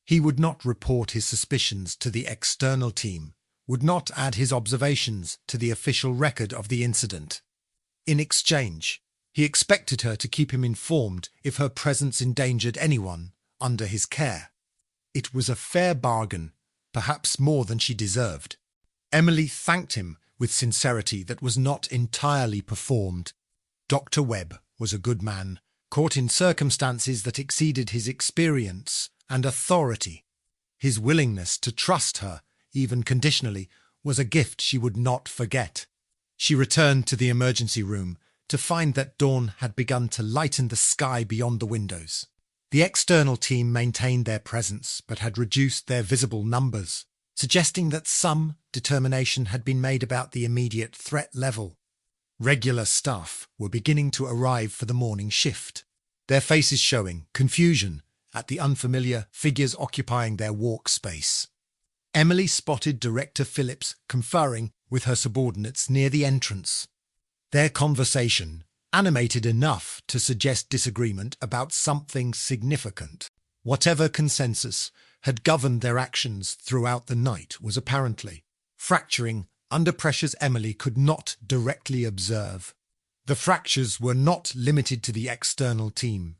S1: He would not report his suspicions to the external team, would not add his observations to the official record of the incident. In exchange, he expected her to keep him informed if her presence endangered anyone under his care. It was a fair bargain, perhaps more than she deserved. Emily thanked him with sincerity that was not entirely performed. Dr. Webb was a good man, caught in circumstances that exceeded his experience and authority. His willingness to trust her, even conditionally, was a gift she would not forget. She returned to the emergency room to find that dawn had begun to lighten the sky beyond the windows. The external team maintained their presence but had reduced their visible numbers, suggesting that some determination had been made about the immediate threat level. Regular staff were beginning to arrive for the morning shift, their faces showing confusion at the unfamiliar figures occupying their walk space. Emily spotted Director Phillips conferring with her subordinates near the entrance. Their conversation, animated enough to suggest disagreement about something significant. Whatever consensus had governed their actions throughout the night was apparently fracturing under pressures Emily could not directly observe. The fractures were not limited to the external team.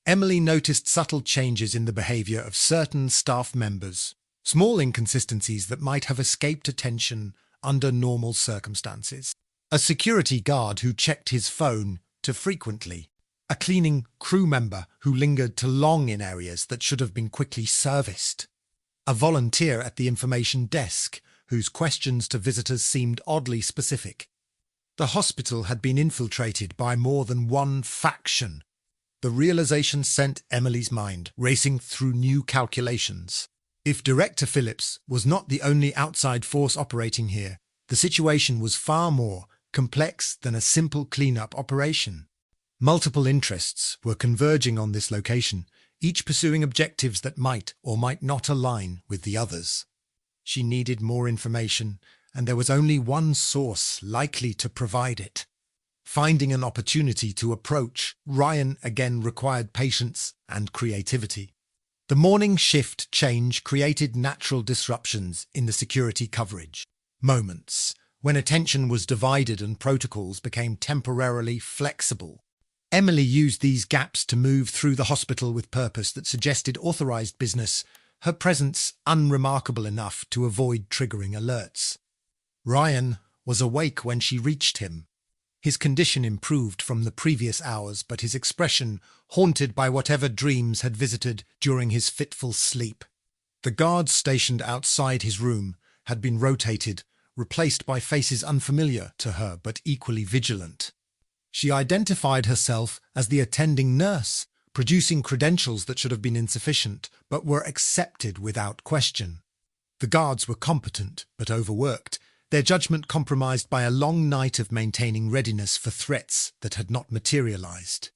S1: Emily noticed subtle changes in the behaviour of certain staff members, small inconsistencies that might have escaped attention under normal circumstances. A security guard who checked his phone too frequently, a cleaning crew member who lingered too long in areas that should have been quickly serviced, a volunteer at the information desk whose questions to visitors seemed oddly specific. The hospital had been infiltrated by more than one faction. The realization sent Emily's mind racing through new calculations. If Director Phillips was not the only outside force operating here, the situation was far more complex than a simple clean-up operation. Multiple interests were converging on this location, each pursuing objectives that might or might not align with the others. She needed more information, and there was only one source likely to provide it. Finding an opportunity to approach Ryan again required patience and creativity. The morning shift change created natural disruptions in the security coverage. Moments when attention was divided and protocols became temporarily flexible. Emily used these gaps to move through the hospital with purpose that suggested authorized business, her presence unremarkable enough to avoid triggering alerts. Ryan was awake when she reached him. His condition improved from the previous hours, but his expression haunted by whatever dreams had visited during his fitful sleep. The guards stationed outside his room had been rotated, replaced by faces unfamiliar to her but equally vigilant. She identified herself as the attending nurse, producing credentials that should have been insufficient but were accepted without question. The guards were competent but overworked, their judgment compromised by a long night of maintaining readiness for threats that had not materialized.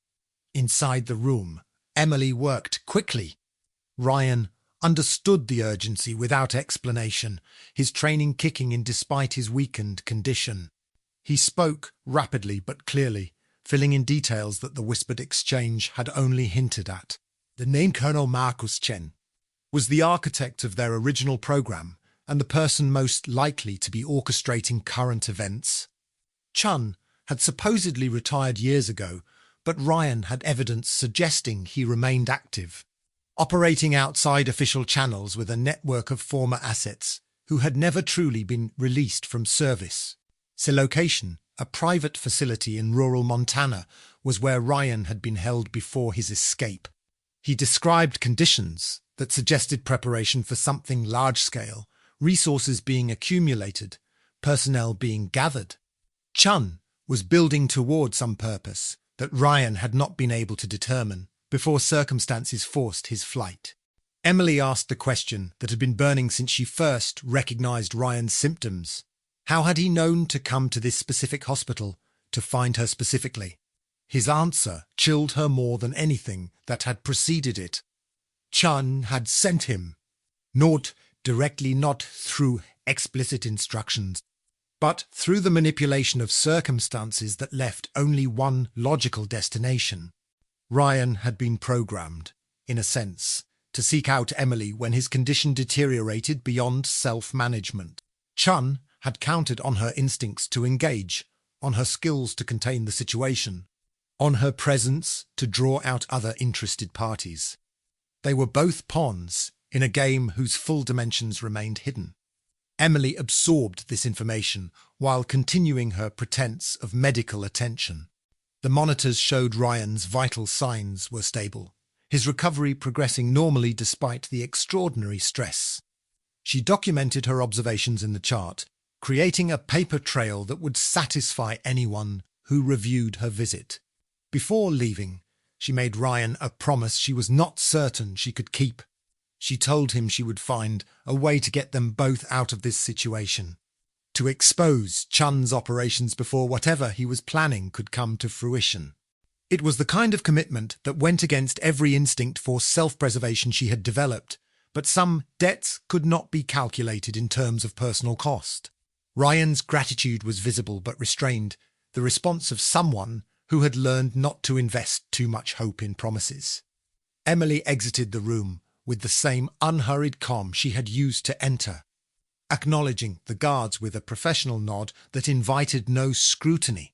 S1: Inside the room, Emily worked quickly. Ryan understood the urgency without explanation, his training kicking in despite his weakened condition. He spoke rapidly but clearly, filling in details that the whispered exchange had only hinted at. The name Colonel Marcus Chen was the architect of their original program and the person most likely to be orchestrating current events. Chun had supposedly retired years ago, but Ryan had evidence suggesting he remained active, operating outside official channels with a network of former assets who had never truly been released from service. His location, a private facility in rural Montana, was where Ryan had been held before his escape. He described conditions that suggested preparation for something large-scale, resources being accumulated, personnel being gathered. Chun was building toward some purpose that Ryan had not been able to determine before circumstances forced his flight. Emily asked the question that had been burning since she first recognized Ryan's symptoms. How had he known to come to this specific hospital, to find her specifically? His answer chilled her more than anything that had preceded it. Chun had sent him. Not directly, not through explicit instructions, but through the manipulation of circumstances that left only one logical destination. Ryan had been programmed, in a sense, to seek out Emily when his condition deteriorated beyond self-management. Chun had counted on her instincts to engage, on her skills to contain the situation, on her presence to draw out other interested parties. They were both pawns in a game whose full dimensions remained hidden. Emily absorbed this information while continuing her pretense of medical attention. The monitors showed Ryan's vital signs were stable, his recovery progressing normally despite the extraordinary stress. She documented her observations in the chart, creating a paper trail that would satisfy anyone who reviewed her visit. Before leaving, she made Ryan a promise she was not certain she could keep. She told him she would find a way to get them both out of this situation, to expose Chun's operations before whatever he was planning could come to fruition. It was the kind of commitment that went against every instinct for self-preservation she had developed, but some debts could not be calculated in terms of personal cost. Ryan's gratitude was visible but restrained, the response of someone who had learned not to invest too much hope in promises. Emily exited the room with the same unhurried calm she had used to enter, acknowledging the guards with a professional nod that invited no scrutiny.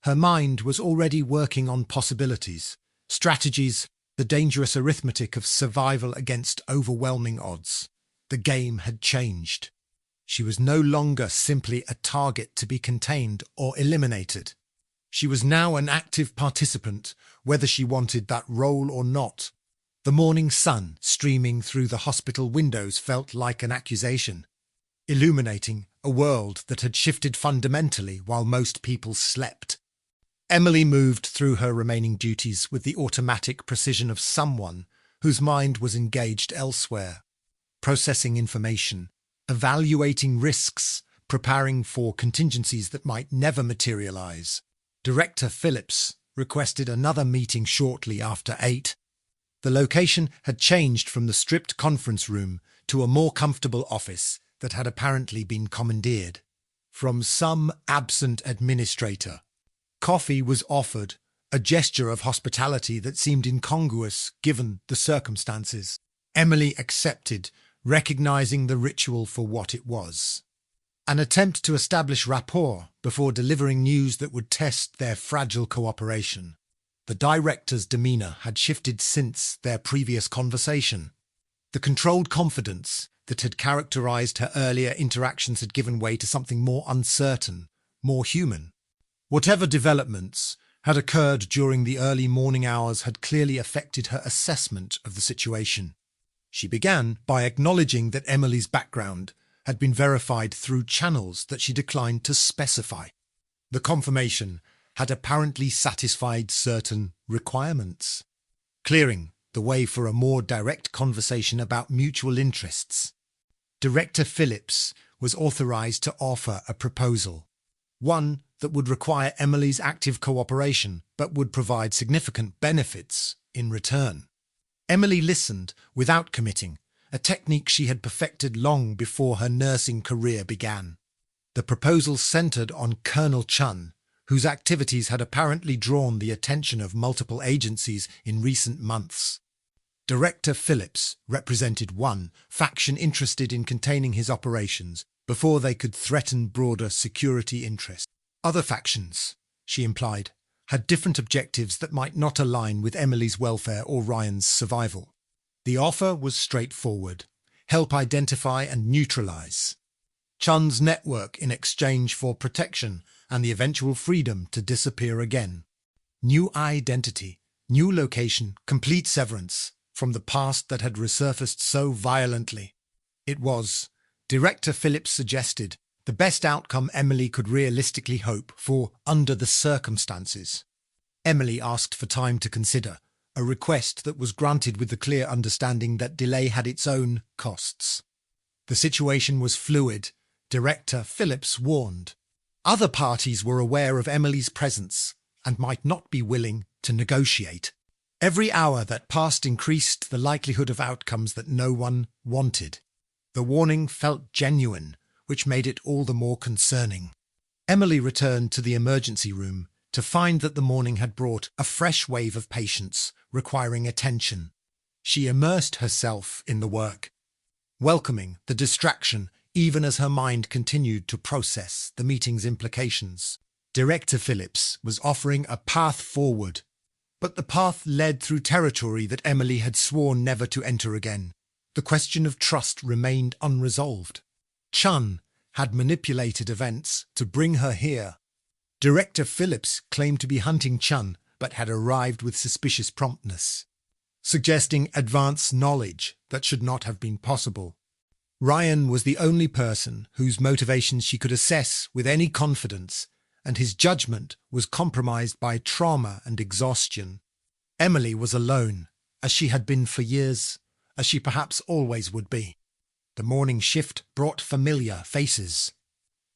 S1: Her mind was already working on possibilities, strategies, the dangerous arithmetic of survival against overwhelming odds. The game had changed. She was no longer simply a target to be contained or eliminated. She was now an active participant, whether she wanted that role or not. The morning sun streaming through the hospital windows felt like an accusation, illuminating a world that had shifted fundamentally while most people slept. Emily moved through her remaining duties with the automatic precision of someone whose mind was engaged elsewhere, processing information, evaluating risks, preparing for contingencies that might never materialize. Director Phillips requested another meeting shortly after 8. The location had changed from the stripped conference room to a more comfortable office that had apparently been commandeered from some absent administrator. Coffee was offered, a gesture of hospitality that seemed incongruous given the circumstances. Emily accepted, recognizing the ritual for what it was. An attempt to establish rapport before delivering news that would test their fragile cooperation. The director's demeanour had shifted since their previous conversation. The controlled confidence that had characterized her earlier interactions had given way to something more uncertain, more human. Whatever developments had occurred during the early morning hours had clearly affected her assessment of the situation. She began by acknowledging that Emily's background had been verified through channels that she declined to specify. The confirmation had apparently satisfied certain requirements, clearing the way for a more direct conversation about mutual interests. Director Phillips was authorized to offer a proposal, one that would require Emily's active cooperation but would provide significant benefits in return. Emily listened without committing, a technique she had perfected long before her nursing career began. The proposal centered on Colonel Chun, whose activities had apparently drawn the attention of multiple agencies in recent months. Director Phillips represented one faction interested in containing his operations before they could threaten broader security interests. Other factions, she implied, had different objectives that might not align with Emily's welfare or Ryan's survival. The offer was straightforward: help identify and neutralize Chun's network in exchange for protection and the eventual freedom to disappear again. New identity, new location, complete severance from the past that had resurfaced so violently. It was, Director Phillips suggested, the best outcome Emily could realistically hope for under the circumstances. Emily asked for time to consider, a request that was granted with the clear understanding that delay had its own costs. The situation was fluid, Director Phillips warned. Other parties were aware of Emily's presence and might not be willing to negotiate. Every hour that passed increased the likelihood of outcomes that no one wanted. The warning felt genuine, which made it all the more concerning. Emily returned to the emergency room to find that the morning had brought a fresh wave of patients requiring attention. She immersed herself in the work, welcoming the distraction even as her mind continued to process the meeting's implications. Director Phillips was offering a path forward, but the path led through territory that Emily had sworn never to enter again. The question of trust remained unresolved. Chun had manipulated events to bring her here. Director Phillips claimed to be hunting Chun, but had arrived with suspicious promptness, suggesting advanced knowledge that should not have been possible. Ryan was the only person whose motivations she could assess with any confidence, and his judgment was compromised by trauma and exhaustion. Emily was alone, as she had been for years, as she perhaps always would be. The morning shift brought familiar faces.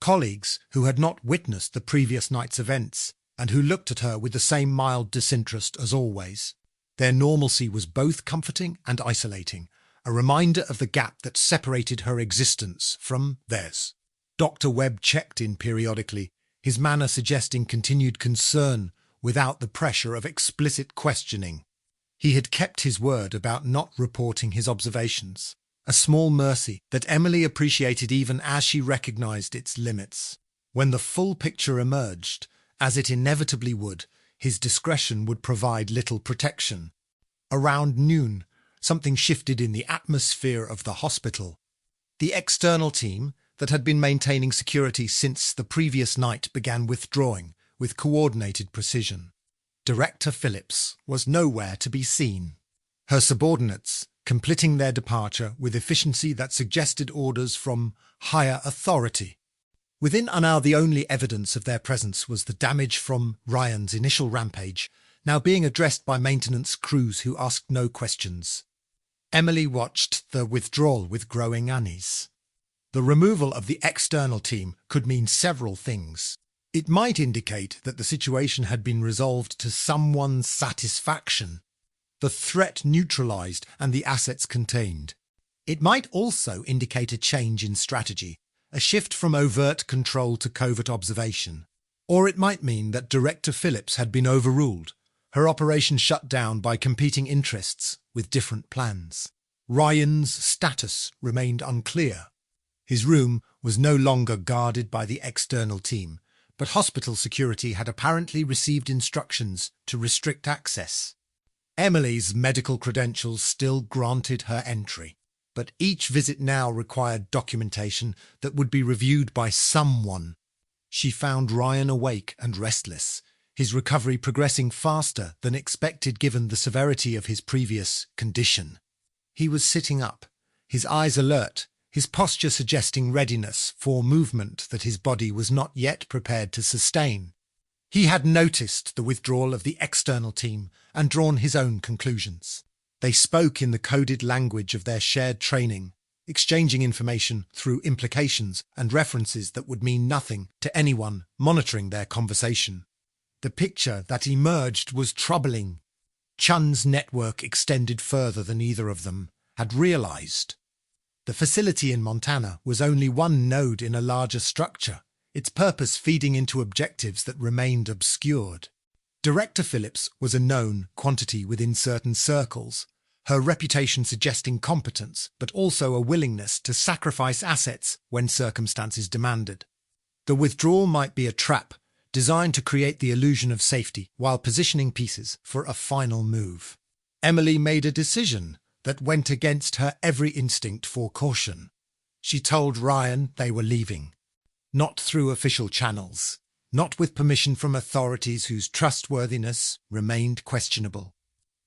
S1: Colleagues who had not witnessed the previous night's events and who looked at her with the same mild disinterest as always. Their normalcy was both comforting and isolating, a reminder of the gap that separated her existence from theirs. Dr. Webb checked in periodically, his manner suggesting continued concern without the pressure of explicit questioning. He had kept his word about not reporting his observations, a small mercy that Emily appreciated even as she recognized its limits. When the full picture emerged, as it inevitably would, his discretion would provide little protection. Around noon, something shifted in the atmosphere of the hospital. The external team that had been maintaining security since the previous night began withdrawing with coordinated precision. Director Phillips was nowhere to be seen. Her subordinates completing their departure with efficiency that suggested orders from higher authority. Within an hour, the only evidence of their presence was the damage from Ryan's initial rampage, now being addressed by maintenance crews who asked no questions. Emily watched the withdrawal with growing unease. The removal of the external team could mean several things. It might indicate that the situation had been resolved to someone's satisfaction, the threat neutralized and the assets contained. It might also indicate a change in strategy, a shift from overt control to covert observation. Or it might mean that Director Phillips had been overruled, her operation shut down by competing interests with different plans. Ryan's status remained unclear. His room was no longer guarded by the external team, but hospital security had apparently received instructions to restrict access. Emily's medical credentials still granted her entry, but each visit now required documentation that would be reviewed by someone. She found Ryan awake and restless, his recovery progressing faster than expected given the severity of his previous condition. He was sitting up, his eyes alert, his posture suggesting readiness for movement that his body was not yet prepared to sustain. He had noticed the withdrawal of the external team and drawn his own conclusions. They spoke in the coded language of their shared training, exchanging information through implications and references that would mean nothing to anyone monitoring their conversation. The picture that emerged was troubling. Chun's network extended further than either of them had realized. The facility in Montana was only one node in a larger structure, its purpose feeding into objectives that remained obscured. Director Phillips was a known quantity within certain circles, her reputation suggesting competence, but also a willingness to sacrifice assets when circumstances demanded. The withdrawal might be a trap, designed to create the illusion of safety while positioning pieces for a final move. Emily made a decision that went against her every instinct for caution. She told Ryan they were leaving. Not through official channels, not with permission from authorities whose trustworthiness remained questionable.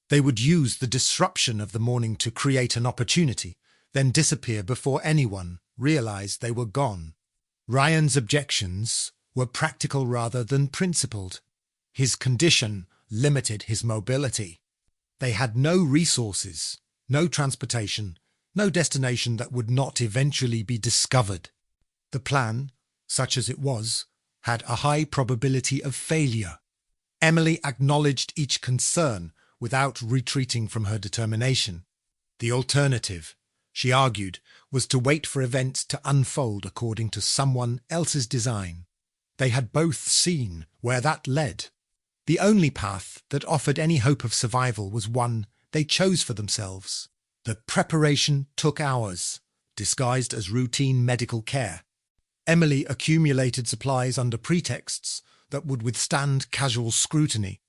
S1: They would use the disruption of the morning to create an opportunity, then disappear before anyone realized they were gone. Ryan's objections were practical rather than principled. His condition limited his mobility. They had no resources, no transportation, no destination that would not eventually be discovered. The plan, such as it was, had a high probability of failure. Emily acknowledged each concern without retreating from her determination. The alternative, she argued, was to wait for events to unfold according to someone else's design. They had both seen where that led. The only path that offered any hope of survival was one they chose for themselves. The preparation took hours, disguised as routine medical care. Emily accumulated supplies under pretexts that would withstand casual scrutiny.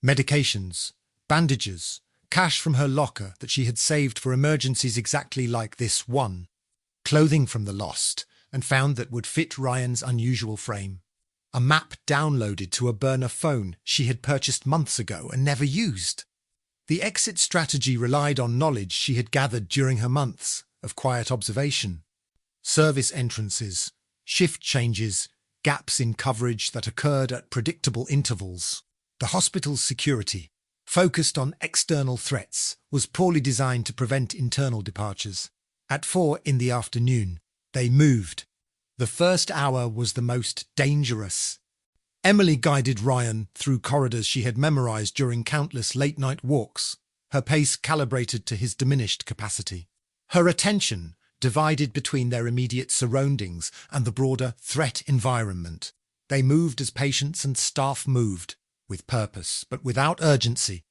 S1: Medications, bandages, cash from her locker that she had saved for emergencies exactly like this one, clothing from the lost and found that would fit Ryan's unusual frame, a map downloaded to a burner phone she had purchased months ago and never used. The exit strategy relied on knowledge she had gathered during her months of quiet observation. Service entrances, shift changes, gaps in coverage that occurred at predictable intervals. The hospital's security, focused on external threats, was poorly designed to prevent internal departures. At 4 in the afternoon, they moved. The first hour was the most dangerous. Emily guided Ryan through corridors she had memorized during countless late-night walks, her pace calibrated to his diminished capacity. Her attention divided between their immediate surroundings and the broader threat environment. They moved as patients and staff moved, with purpose but without urgency,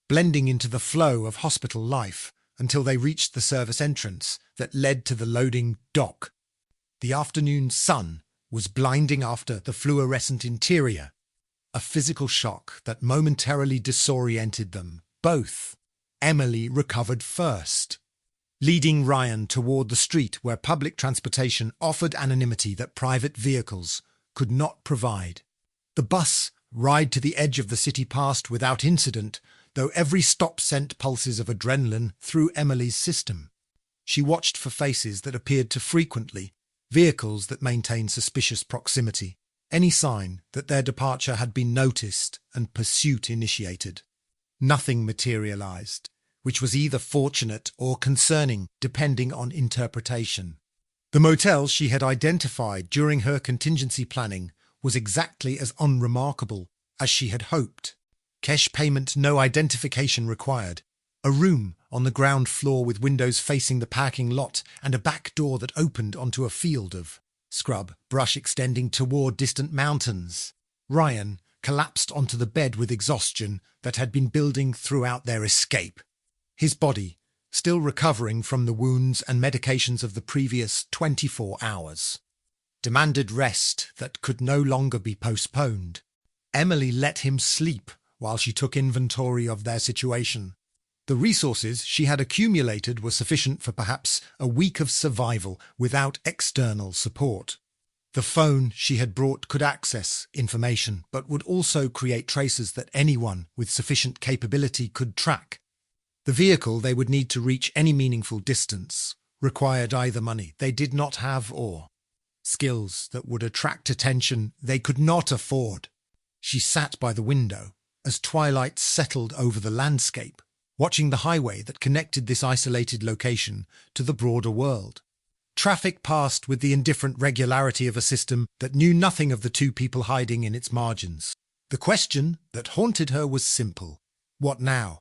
S1: blending into the flow of hospital life until they reached the service entrance that led to the loading dock. The afternoon sun was blinding after the fluorescent interior, a physical shock that momentarily disoriented them both. Emily recovered first, leading Ryan toward the street where public transportation offered anonymity that private vehicles could not provide. The bus ride to the edge of the city passed without incident, though every stop sent pulses of adrenaline through Emily's system. She watched for faces that appeared too frequently, vehicles that maintained suspicious proximity, any sign that their departure had been noticed and pursuit initiated. Nothing materialized, which was either fortunate or concerning, depending on interpretation. The motel she had identified during her contingency planning was exactly as unremarkable as she had hoped. Cash payment, no identification required. A room on the ground floor with windows facing the parking lot and a back door that opened onto a field of scrub brush extending toward distant mountains. Ryan collapsed onto the bed with exhaustion that had been building throughout their escape. His body still recovering from the wounds and medications of the previous 24 hours. Demanded rest that could no longer be postponed. Emily let him sleep while she took inventory of their situation. The resources she had accumulated were sufficient for perhaps a week of survival without external support. The phone she had brought could access information, but would also create traces that anyone with sufficient capability could track. The vehicle they would need to reach any meaningful distance required either money they did not have or skills that would attract attention they could not afford. She sat by the window as twilight settled over the landscape, watching the highway that connected this isolated location to the broader world. Traffic passed with the indifferent regularity of a system that knew nothing of the two people hiding in its margins. The question that haunted her was simple. What now?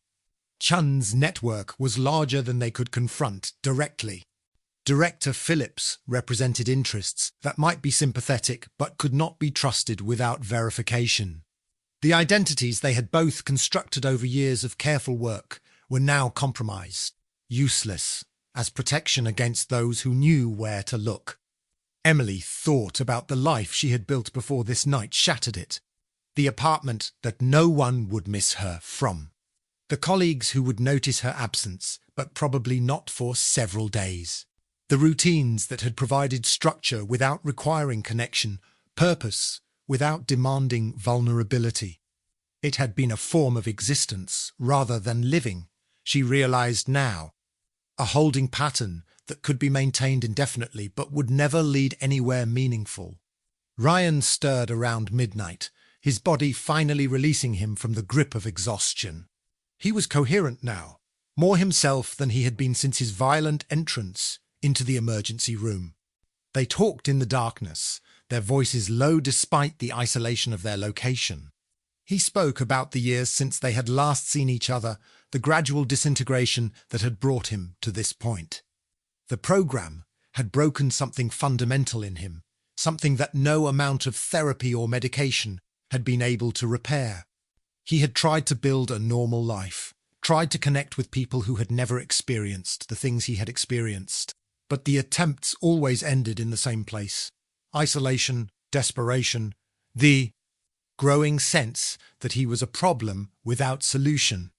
S1: Chun's network was larger than they could confront directly. Director Phillips represented interests that might be sympathetic but could not be trusted without verification. The identities they had both constructed over years of careful work were now compromised, useless, as protection against those who knew where to look. Emily thought about the life she had built before this night shattered it. The apartment that no one would miss her from. The colleagues who would notice her absence, but probably not for several days. The routines that had provided structure without requiring connection, purpose without demanding vulnerability. It had been a form of existence rather than living, she realized now. A holding pattern that could be maintained indefinitely but would never lead anywhere meaningful. Ryan stirred around midnight, his body finally releasing him from the grip of exhaustion. He was coherent now, more himself than he had been since his violent entrance into the emergency room. They talked in the darkness, their voices low despite the isolation of their location. He spoke about the years since they had last seen each other, the gradual disintegration that had brought him to this point. The program had broken something fundamental in him, something that no amount of therapy or medication had been able to repair. He had tried to build a normal life, tried to connect with people who had never experienced the things he had experienced. But the attempts always ended in the same place. Isolation, desperation, the growing sense that he was a problem without solution.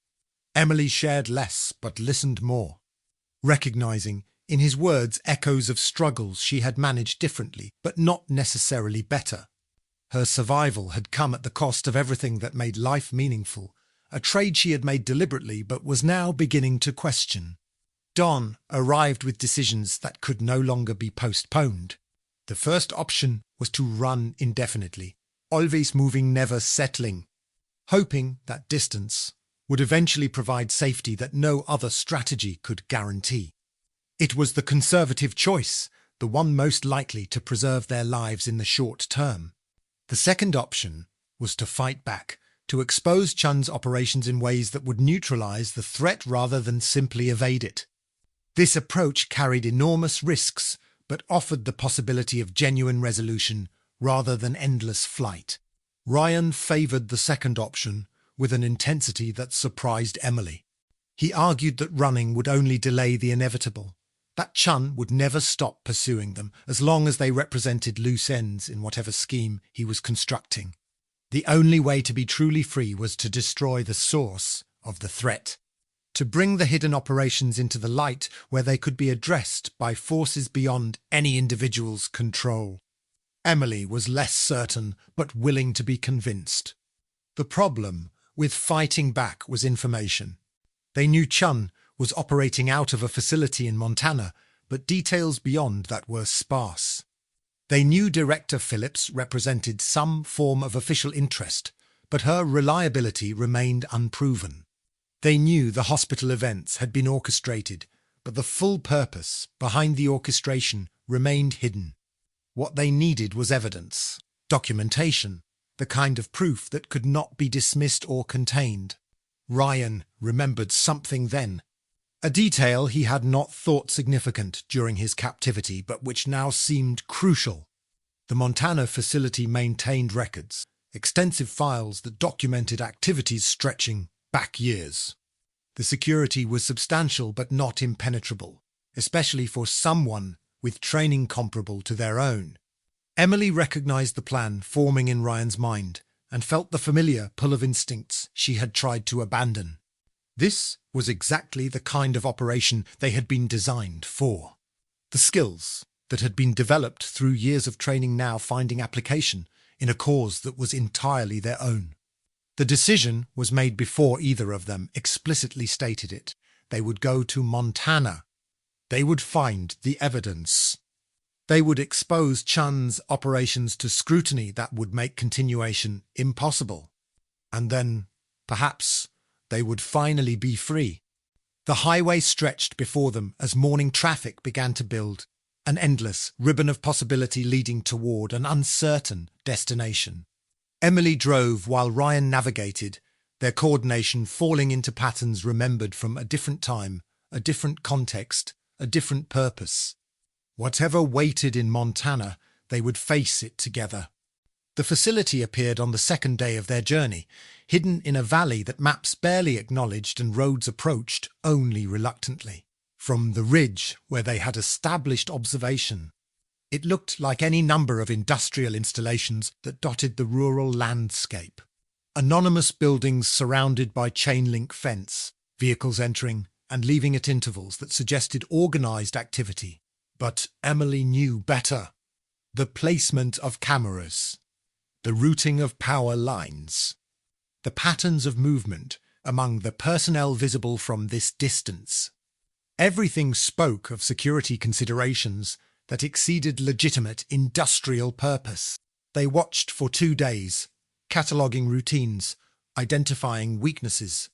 S1: Emily shared less but listened more, recognizing in his words echoes of struggles she had managed differently, but not necessarily better. Her survival had come at the cost of everything that made life meaningful, a trade she had made deliberately but was now beginning to question. Dawn arrived with decisions that could no longer be postponed. The first option was to run indefinitely, always moving, never settling, hoping that distance would eventually provide safety that no other strategy could guarantee. It was the conservative choice, the one most likely to preserve their lives in the short term. The second option was to fight back, to expose Chun's operations in ways that would neutralize the threat rather than simply evade it. This approach carried enormous risks, but offered the possibility of genuine resolution rather than endless flight. Ryan favored the second option with an intensity that surprised Emily. He argued that running would only delay the inevitable, that Chun would never stop pursuing them as long as they represented loose ends in whatever scheme he was constructing. The only way to be truly free was to destroy the source of the threat, to bring the hidden operations into the light where they could be addressed by forces beyond any individual's control. Emily was less certain but willing to be convinced. The problem with fighting back was information. They knew Chun was operating out of a facility in Montana, but details beyond that were sparse. They knew Director Phillips represented some form of official interest, but her reliability remained unproven. They knew the hospital events had been orchestrated, but the full purpose behind the orchestration remained hidden. What they needed was evidence, documentation, the kind of proof that could not be dismissed or contained. Ryan remembered something then, a detail he had not thought significant during his captivity, but which now seemed crucial. The Montana facility maintained records, extensive files that documented activities stretching back years. The security was substantial but not impenetrable, especially for someone with training comparable to their own. Emily recognized the plan forming in Ryan's mind and felt the familiar pull of instincts she had tried to abandon. This was exactly the kind of operation they had been designed for. The skills that had been developed through years of training now finding application in a cause that was entirely their own. The decision was made before either of them explicitly stated it. They would go to Montana. They would find the evidence. They would expose Chun's operations to scrutiny that would make continuation impossible. And then, perhaps, they would finally be free. The highway stretched before them as morning traffic began to build, an endless ribbon of possibility leading toward an uncertain destination. Emily drove while Ryan navigated, their coordination falling into patterns remembered from a different time, a different context, a different purpose. Whatever waited in Montana, they would face it together. The facility appeared on the second day of their journey, hidden in a valley that maps barely acknowledged and roads approached only reluctantly. From the ridge where they had established observation, it looked like any number of industrial installations that dotted the rural landscape. Anonymous buildings surrounded by chain-link fence, vehicles entering and leaving at intervals that suggested organized activity. But Emily knew better. The placement of cameras, the routing of power lines, the patterns of movement among the personnel visible from this distance. Everything spoke of security considerations that exceeded legitimate industrial purpose. They watched for 2 days, cataloguing routines, identifying weaknesses,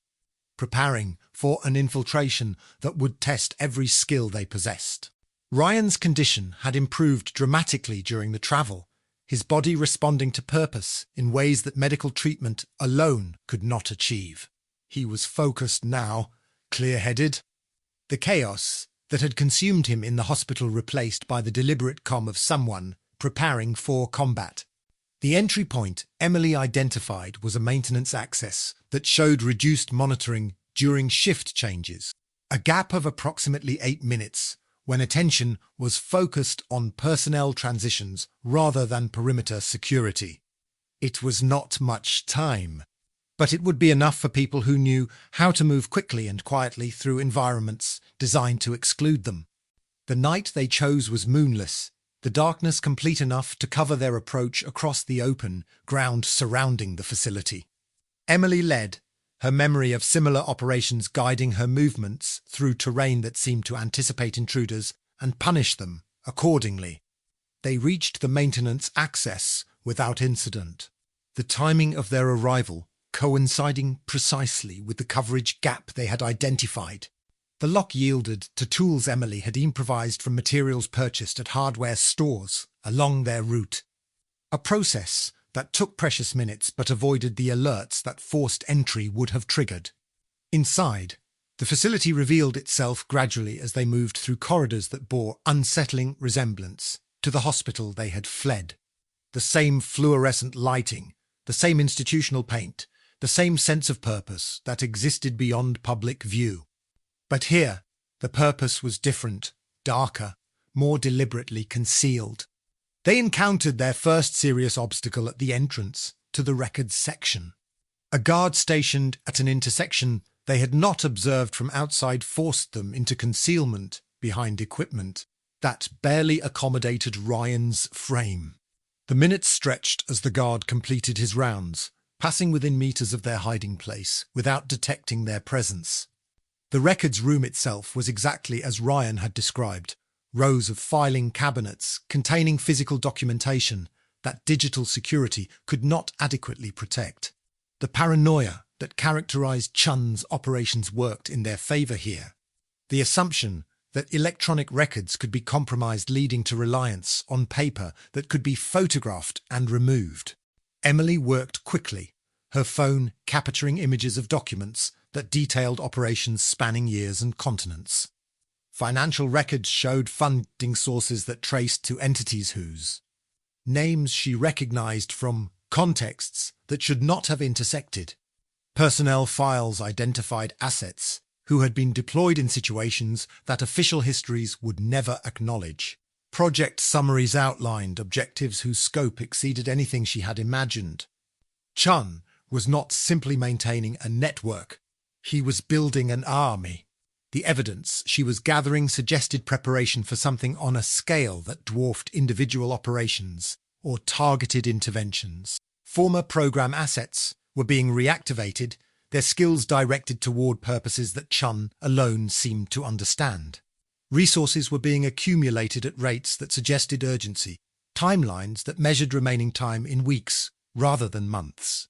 S1: preparing for an infiltration that would test every skill they possessed. Ryan's condition had improved dramatically during the travel, his body responding to purpose in ways that medical treatment alone could not achieve. He was focused now, clear-headed. The chaos that had consumed him in the hospital replaced by the deliberate calm of someone preparing for combat. The entry point Emily identified was a maintenance access that showed reduced monitoring during shift changes, a gap of approximately 8 minutes when attention was focused on personnel transitions rather than perimeter security. It was not much time, but it would be enough for people who knew how to move quickly and quietly through environments designed to exclude them. The night they chose was moonless, the darkness complete enough to cover their approach across the open ground surrounding the facility. Emily led, her memory of similar operations guiding her movements through terrain that seemed to anticipate intruders and punish them accordingly. They reached the maintenance access without incident, the timing of their arrival coinciding precisely with the coverage gap they had identified. The lock yielded to tools Emily had improvised from materials purchased at hardware stores along their route, a process that took precious minutes but avoided the alerts that forced entry would have triggered. Inside, the facility revealed itself gradually as they moved through corridors that bore unsettling resemblance to the hospital they had fled. The same fluorescent lighting, the same institutional paint, the same sense of purpose that existed beyond public view. But here, the purpose was different, darker, more deliberately concealed. They encountered their first serious obstacle at the entrance to the records section. A guard stationed at an intersection they had not observed from outside forced them into concealment behind equipment that barely accommodated Ryan's frame. The minutes stretched as the guard completed his rounds, passing within meters of their hiding place without detecting their presence. The records room itself was exactly as Ryan had described, rows of filing cabinets containing physical documentation that digital security could not adequately protect. The paranoia that characterized Chun's operations worked in their favor here. The assumption that electronic records could be compromised, leading to reliance on paper that could be photographed and removed. Emily worked quickly, her phone capturing images of documents that detailed operations spanning years and continents. Financial records showed funding sources that traced to entities whose names she recognized from contexts that should not have intersected. Personnel files identified assets who had been deployed in situations that official histories would never acknowledge. Project summaries outlined objectives whose scope exceeded anything she had imagined. Chun was not simply maintaining a network. He was building an army. The evidence she was gathering suggested preparation for something on a scale that dwarfed individual operations or targeted interventions. Former program assets were being reactivated, their skills directed toward purposes that Chun alone seemed to understand. Resources were being accumulated at rates that suggested urgency, timelines that measured remaining time in weeks rather than months.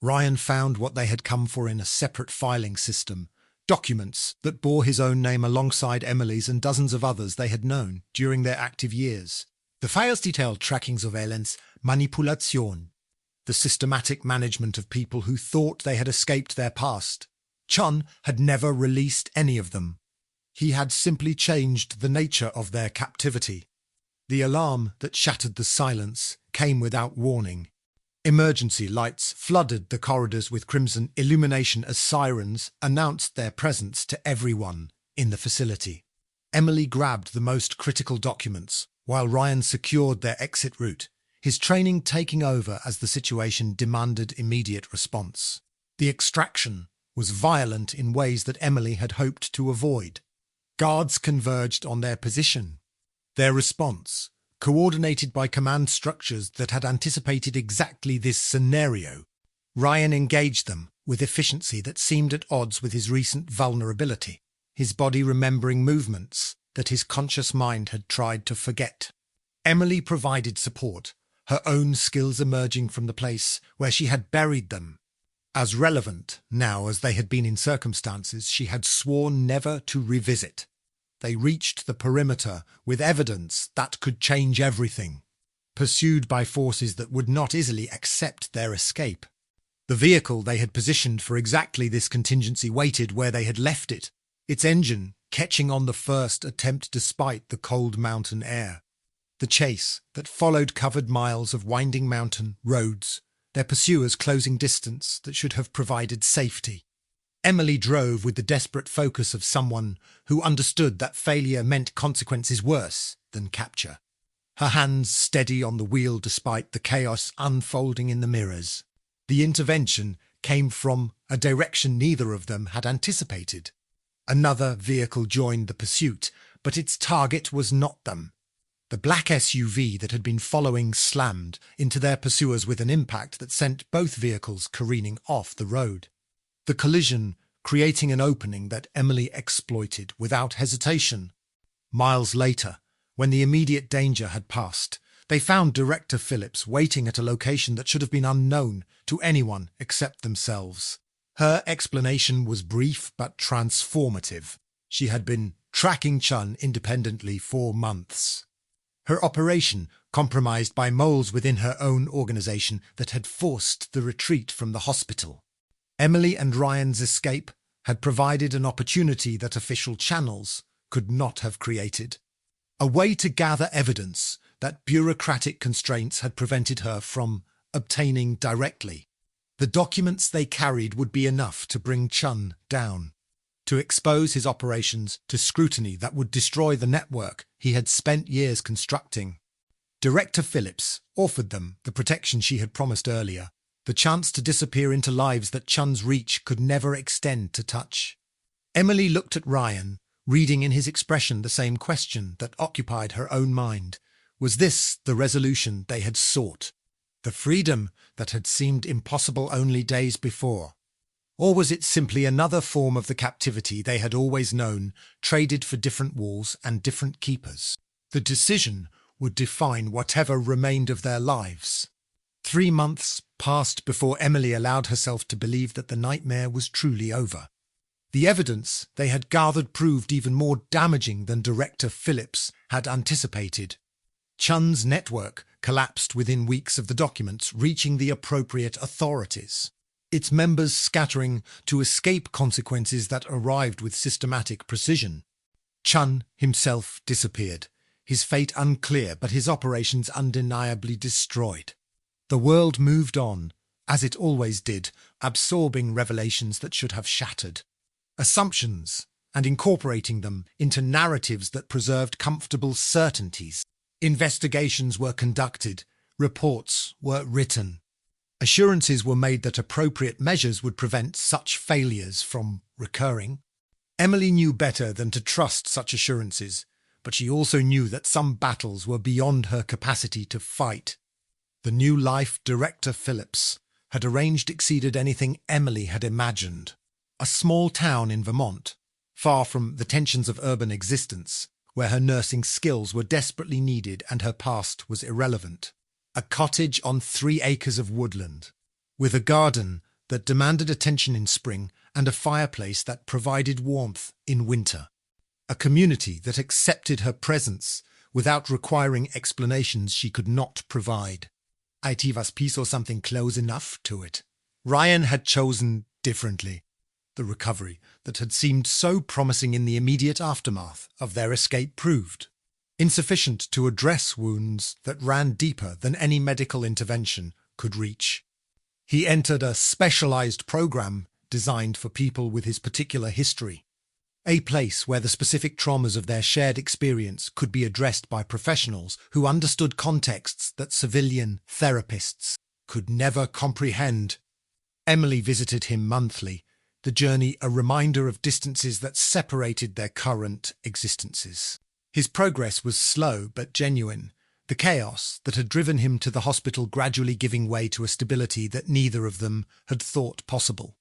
S1: Ryan found what they had come for in a separate filing system, documents that bore his own name alongside Emily's and dozens of others they had known during their active years. The files detailed tracking surveillance, manipulation, the systematic management of people who thought they had escaped their past. Chun had never released any of them. He had simply changed the nature of their captivity. The alarm that shattered the silence came without warning. Emergency lights flooded the corridors with crimson illumination as sirens announced their presence to everyone in the facility. Emily grabbed the most critical documents, while Ryan secured their exit route, his training taking over as the situation demanded immediate response. The extraction was violent in ways that Emily had hoped to avoid. Guards converged on their position. Their response, coordinated by command structures that had anticipated exactly this scenario, Ryan engaged them with efficiency that seemed at odds with his recent vulnerability, his body remembering movements that his conscious mind had tried to forget. Emily provided support, her own skills emerging from the place where she had buried them, as relevant now as they had been in circumstances she had sworn never to revisit. They reached the perimeter with evidence that could change everything, pursued by forces that would not easily accept their escape. The vehicle they had positioned for exactly this contingency waited where they had left it, its engine catching on the first attempt despite the cold mountain air. The chase that followed covered miles of winding mountain roads, their pursuers closing distance that should have provided safety. Emily drove with the desperate focus of someone who understood that failure meant consequences worse than capture. Her hands steady on the wheel despite the chaos unfolding in the mirrors. The intervention came from a direction neither of them had anticipated. Another vehicle joined the pursuit, but its target was not them. The black SUV that had been following slammed into their pursuers with an impact that sent both vehicles careening off the road. The collision creating an opening that Emily exploited without hesitation. Miles later, when the immediate danger had passed, they found Director Phillips waiting at a location that should have been unknown to anyone except themselves. Her explanation was brief but transformative. She had been tracking Chun independently for months. Her operation compromised by moles within her own organization that had forced the retreat from the hospital. Emily and Ryan's escape had provided an opportunity that official channels could not have created. A way to gather evidence that bureaucratic constraints had prevented her from obtaining directly. The documents they carried would be enough to bring Chun down, to expose his operations to scrutiny that would destroy the network he had spent years constructing. Director Phillips offered them the protection she had promised earlier, the chance to disappear into lives that Chun's reach could never extend to touch. Emily looked at Ryan, reading in his expression the same question that occupied her own mind. Was this the resolution they had sought? The freedom that had seemed impossible only days before? Or was it simply another form of the captivity they had always known, traded for different walls and different keepers? The decision would define whatever remained of their lives. 3 months passed before Emily allowed herself to believe that the nightmare was truly over. The evidence they had gathered proved even more damaging than Director Phillips had anticipated. Chun's network collapsed within weeks of the documents reaching the appropriate authorities, its members scattering to escape consequences that arrived with systematic precision. Chun himself disappeared, his fate unclear but his operations undeniably destroyed. The world moved on, as it always did, absorbing revelations that should have shattered assumptions and incorporating them into narratives that preserved comfortable certainties. Investigations were conducted, reports were written. Assurances were made that appropriate measures would prevent such failures from recurring. Emily knew better than to trust such assurances, but she also knew that some battles were beyond her capacity to fight. The new life Director Phillips had arranged exceeded anything Emily had imagined. A small town in Vermont, far from the tensions of urban existence, where her nursing skills were desperately needed and her past was irrelevant. A cottage on 3 acres of woodland, with a garden that demanded attention in spring and a fireplace that provided warmth in winter. A community that accepted her presence without requiring explanations she could not provide. IT was peace or something close enough to it. Ryan had chosen differently. The recovery that had seemed so promising in the immediate aftermath of their escape proved insufficient to address wounds that ran deeper than any medical intervention could reach. He entered a specialized program designed for people with his particular history, a place where the specific traumas of their shared experience could be addressed by professionals who understood contexts that civilian therapists could never comprehend. Emily visited him monthly, the journey a reminder of distances that separated their current existences. His progress was slow but genuine, the chaos that had driven him to the hospital gradually giving way to a stability that neither of them had thought possible.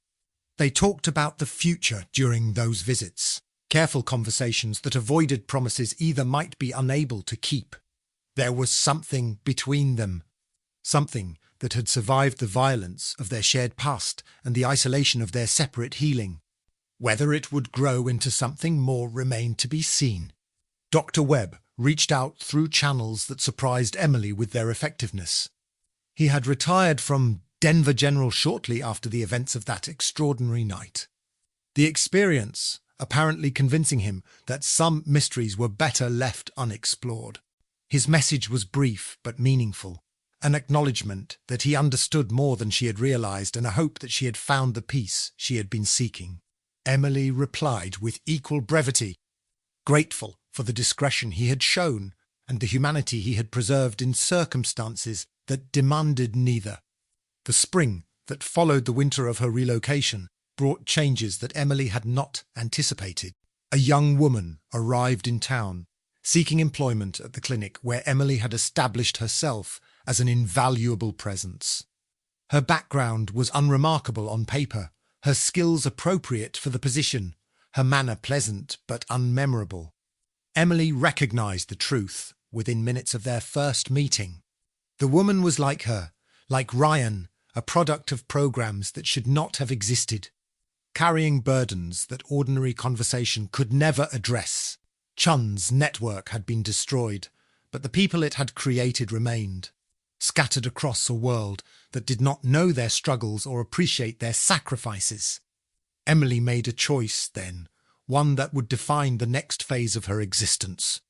S1: They talked about the future during those visits, careful conversations that avoided promises either might be unable to keep. There was something between them, something that had survived the violence of their shared past and the isolation of their separate healing. Whether it would grow into something more remained to be seen. Dr. Webb reached out through channels that surprised Emily with their effectiveness. He had retired from Denver General shortly after the events of that extraordinary night. The experience apparently convincing him that some mysteries were better left unexplored. His message was brief but meaningful, an acknowledgement that he understood more than she had realized and a hope that she had found the peace she had been seeking. Emily replied with equal brevity, grateful for the discretion he had shown and the humanity he had preserved in circumstances that demanded neither. The spring that followed the winter of her relocation brought changes that Emily had not anticipated. A young woman arrived in town, seeking employment at the clinic where Emily had established herself as an invaluable presence. Her background was unremarkable on paper, her skills appropriate for the position, her manner pleasant but unmemorable. Emily recognized the truth within minutes of their first meeting. The woman was like her, like Ryan, a product of programs that should not have existed, carrying burdens that ordinary conversation could never address. Chun's network had been destroyed, but the people it had created remained, scattered across a world that did not know their struggles or appreciate their sacrifices. Emily made a choice then, one that would define the next phase of her existence.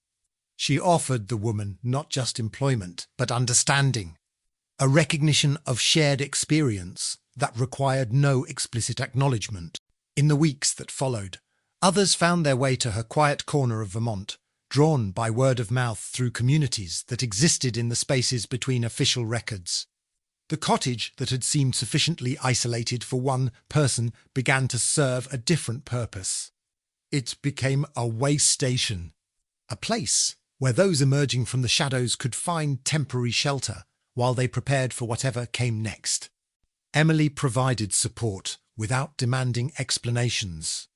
S1: She offered the woman not just employment, but understanding, a recognition of shared experience that required no explicit acknowledgement. In the weeks that followed, others found their way to her quiet corner of Vermont, drawn by word of mouth through communities that existed in the spaces between official records. The cottage that had seemed sufficiently isolated for one person began to serve a different purpose. It became a way station, a place where those emerging from the shadows could find temporary shelter while they prepared for whatever came next. Emily provided support without demanding explanations,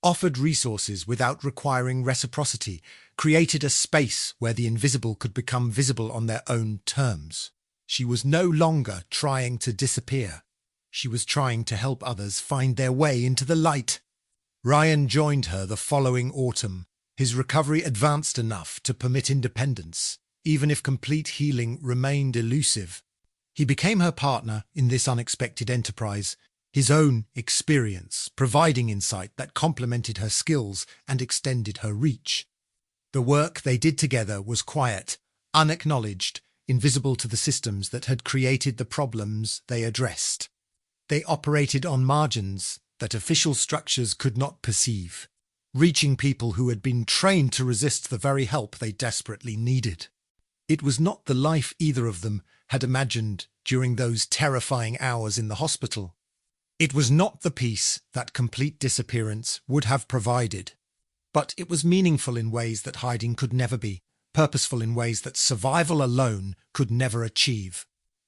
S1: offered resources without requiring reciprocity, created a space where the invisible could become visible on their own terms. She was no longer trying to disappear. She was trying to help others find their way into the light. Ryan joined her the following autumn. His recovery advanced enough to permit independence, even if complete healing remained elusive. He became her partner in this unexpected enterprise, his own experience providing insight that complemented her skills and extended her reach. The work they did together was quiet, unacknowledged, invisible to the systems that had created the problems they addressed. They operated on margins that official structures could not perceive, reaching people who had been trained to resist the very help they desperately needed. It was not the life either of them had imagined during those terrifying hours in the hospital. It was not the peace that complete disappearance would have provided, but it was meaningful in ways that hiding could never be, purposeful in ways that survival alone could never achieve.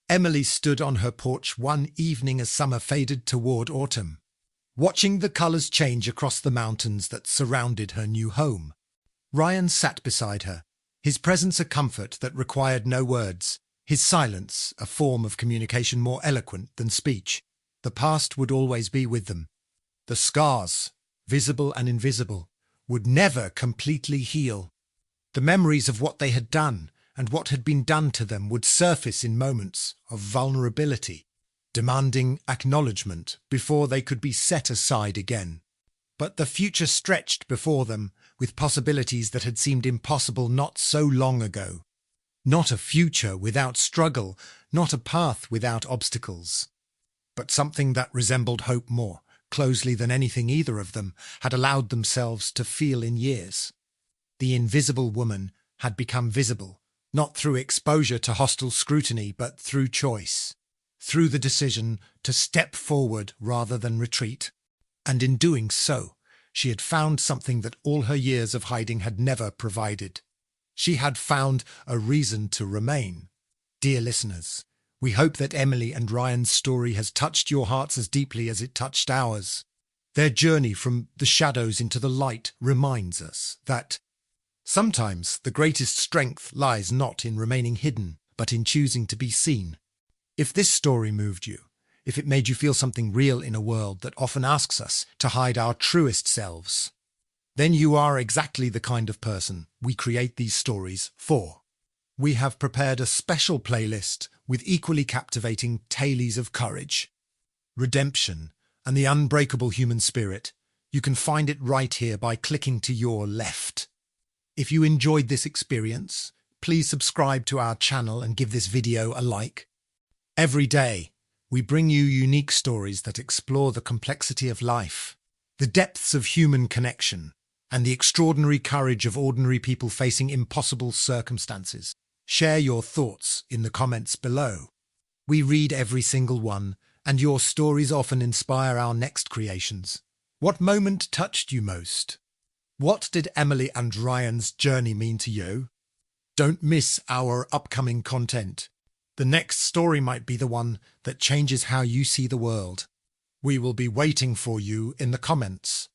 S1: Emily stood on her porch one evening as summer faded toward autumn, watching the colours change across the mountains that surrounded her new home. Ryan sat beside her, his presence a comfort that required no words, his silence a form of communication more eloquent than speech. The past would always be with them. The scars, visible and invisible, would never completely heal. The memories of what they had done and what had been done to them would surface in moments of vulnerability, demanding acknowledgement before they could be set aside again. But the future stretched before them with possibilities that had seemed impossible not so long ago. Not a future without struggle, not a path without obstacles, but something that resembled hope more closely than anything either of them had allowed themselves to feel in years. The invisible woman had become visible, not through exposure to hostile scrutiny, but through choice, through the decision to step forward rather than retreat. And in doing so, she had found something that all her years of hiding had never provided. She had found a reason to remain. Dear listeners, we hope that Emily and Ryan's story has touched your hearts as deeply as it touched ours. Their journey from the shadows into the light reminds us that sometimes the greatest strength lies not in remaining hidden, but in choosing to be seen. If this story moved you, if it made you feel something real in a world that often asks us to hide our truest selves, then you are exactly the kind of person we create these stories for. We have prepared a special playlist with equally captivating tales of courage, redemption, and the unbreakable human spirit. You can find it right here by clicking to your left. If you enjoyed this experience, please subscribe to our channel and give this video a like. Every day, we bring you unique stories that explore the complexity of life, the depths of human connection, and the extraordinary courage of ordinary people facing impossible circumstances. Share your thoughts in the comments below. We read every single one And your stories often inspire our next creations. What moment touched you most? What did Emily and Ryan's journey mean to you? Don't miss our upcoming content. The next story might be the one that changes how you see the world. We will be waiting for you in the comments.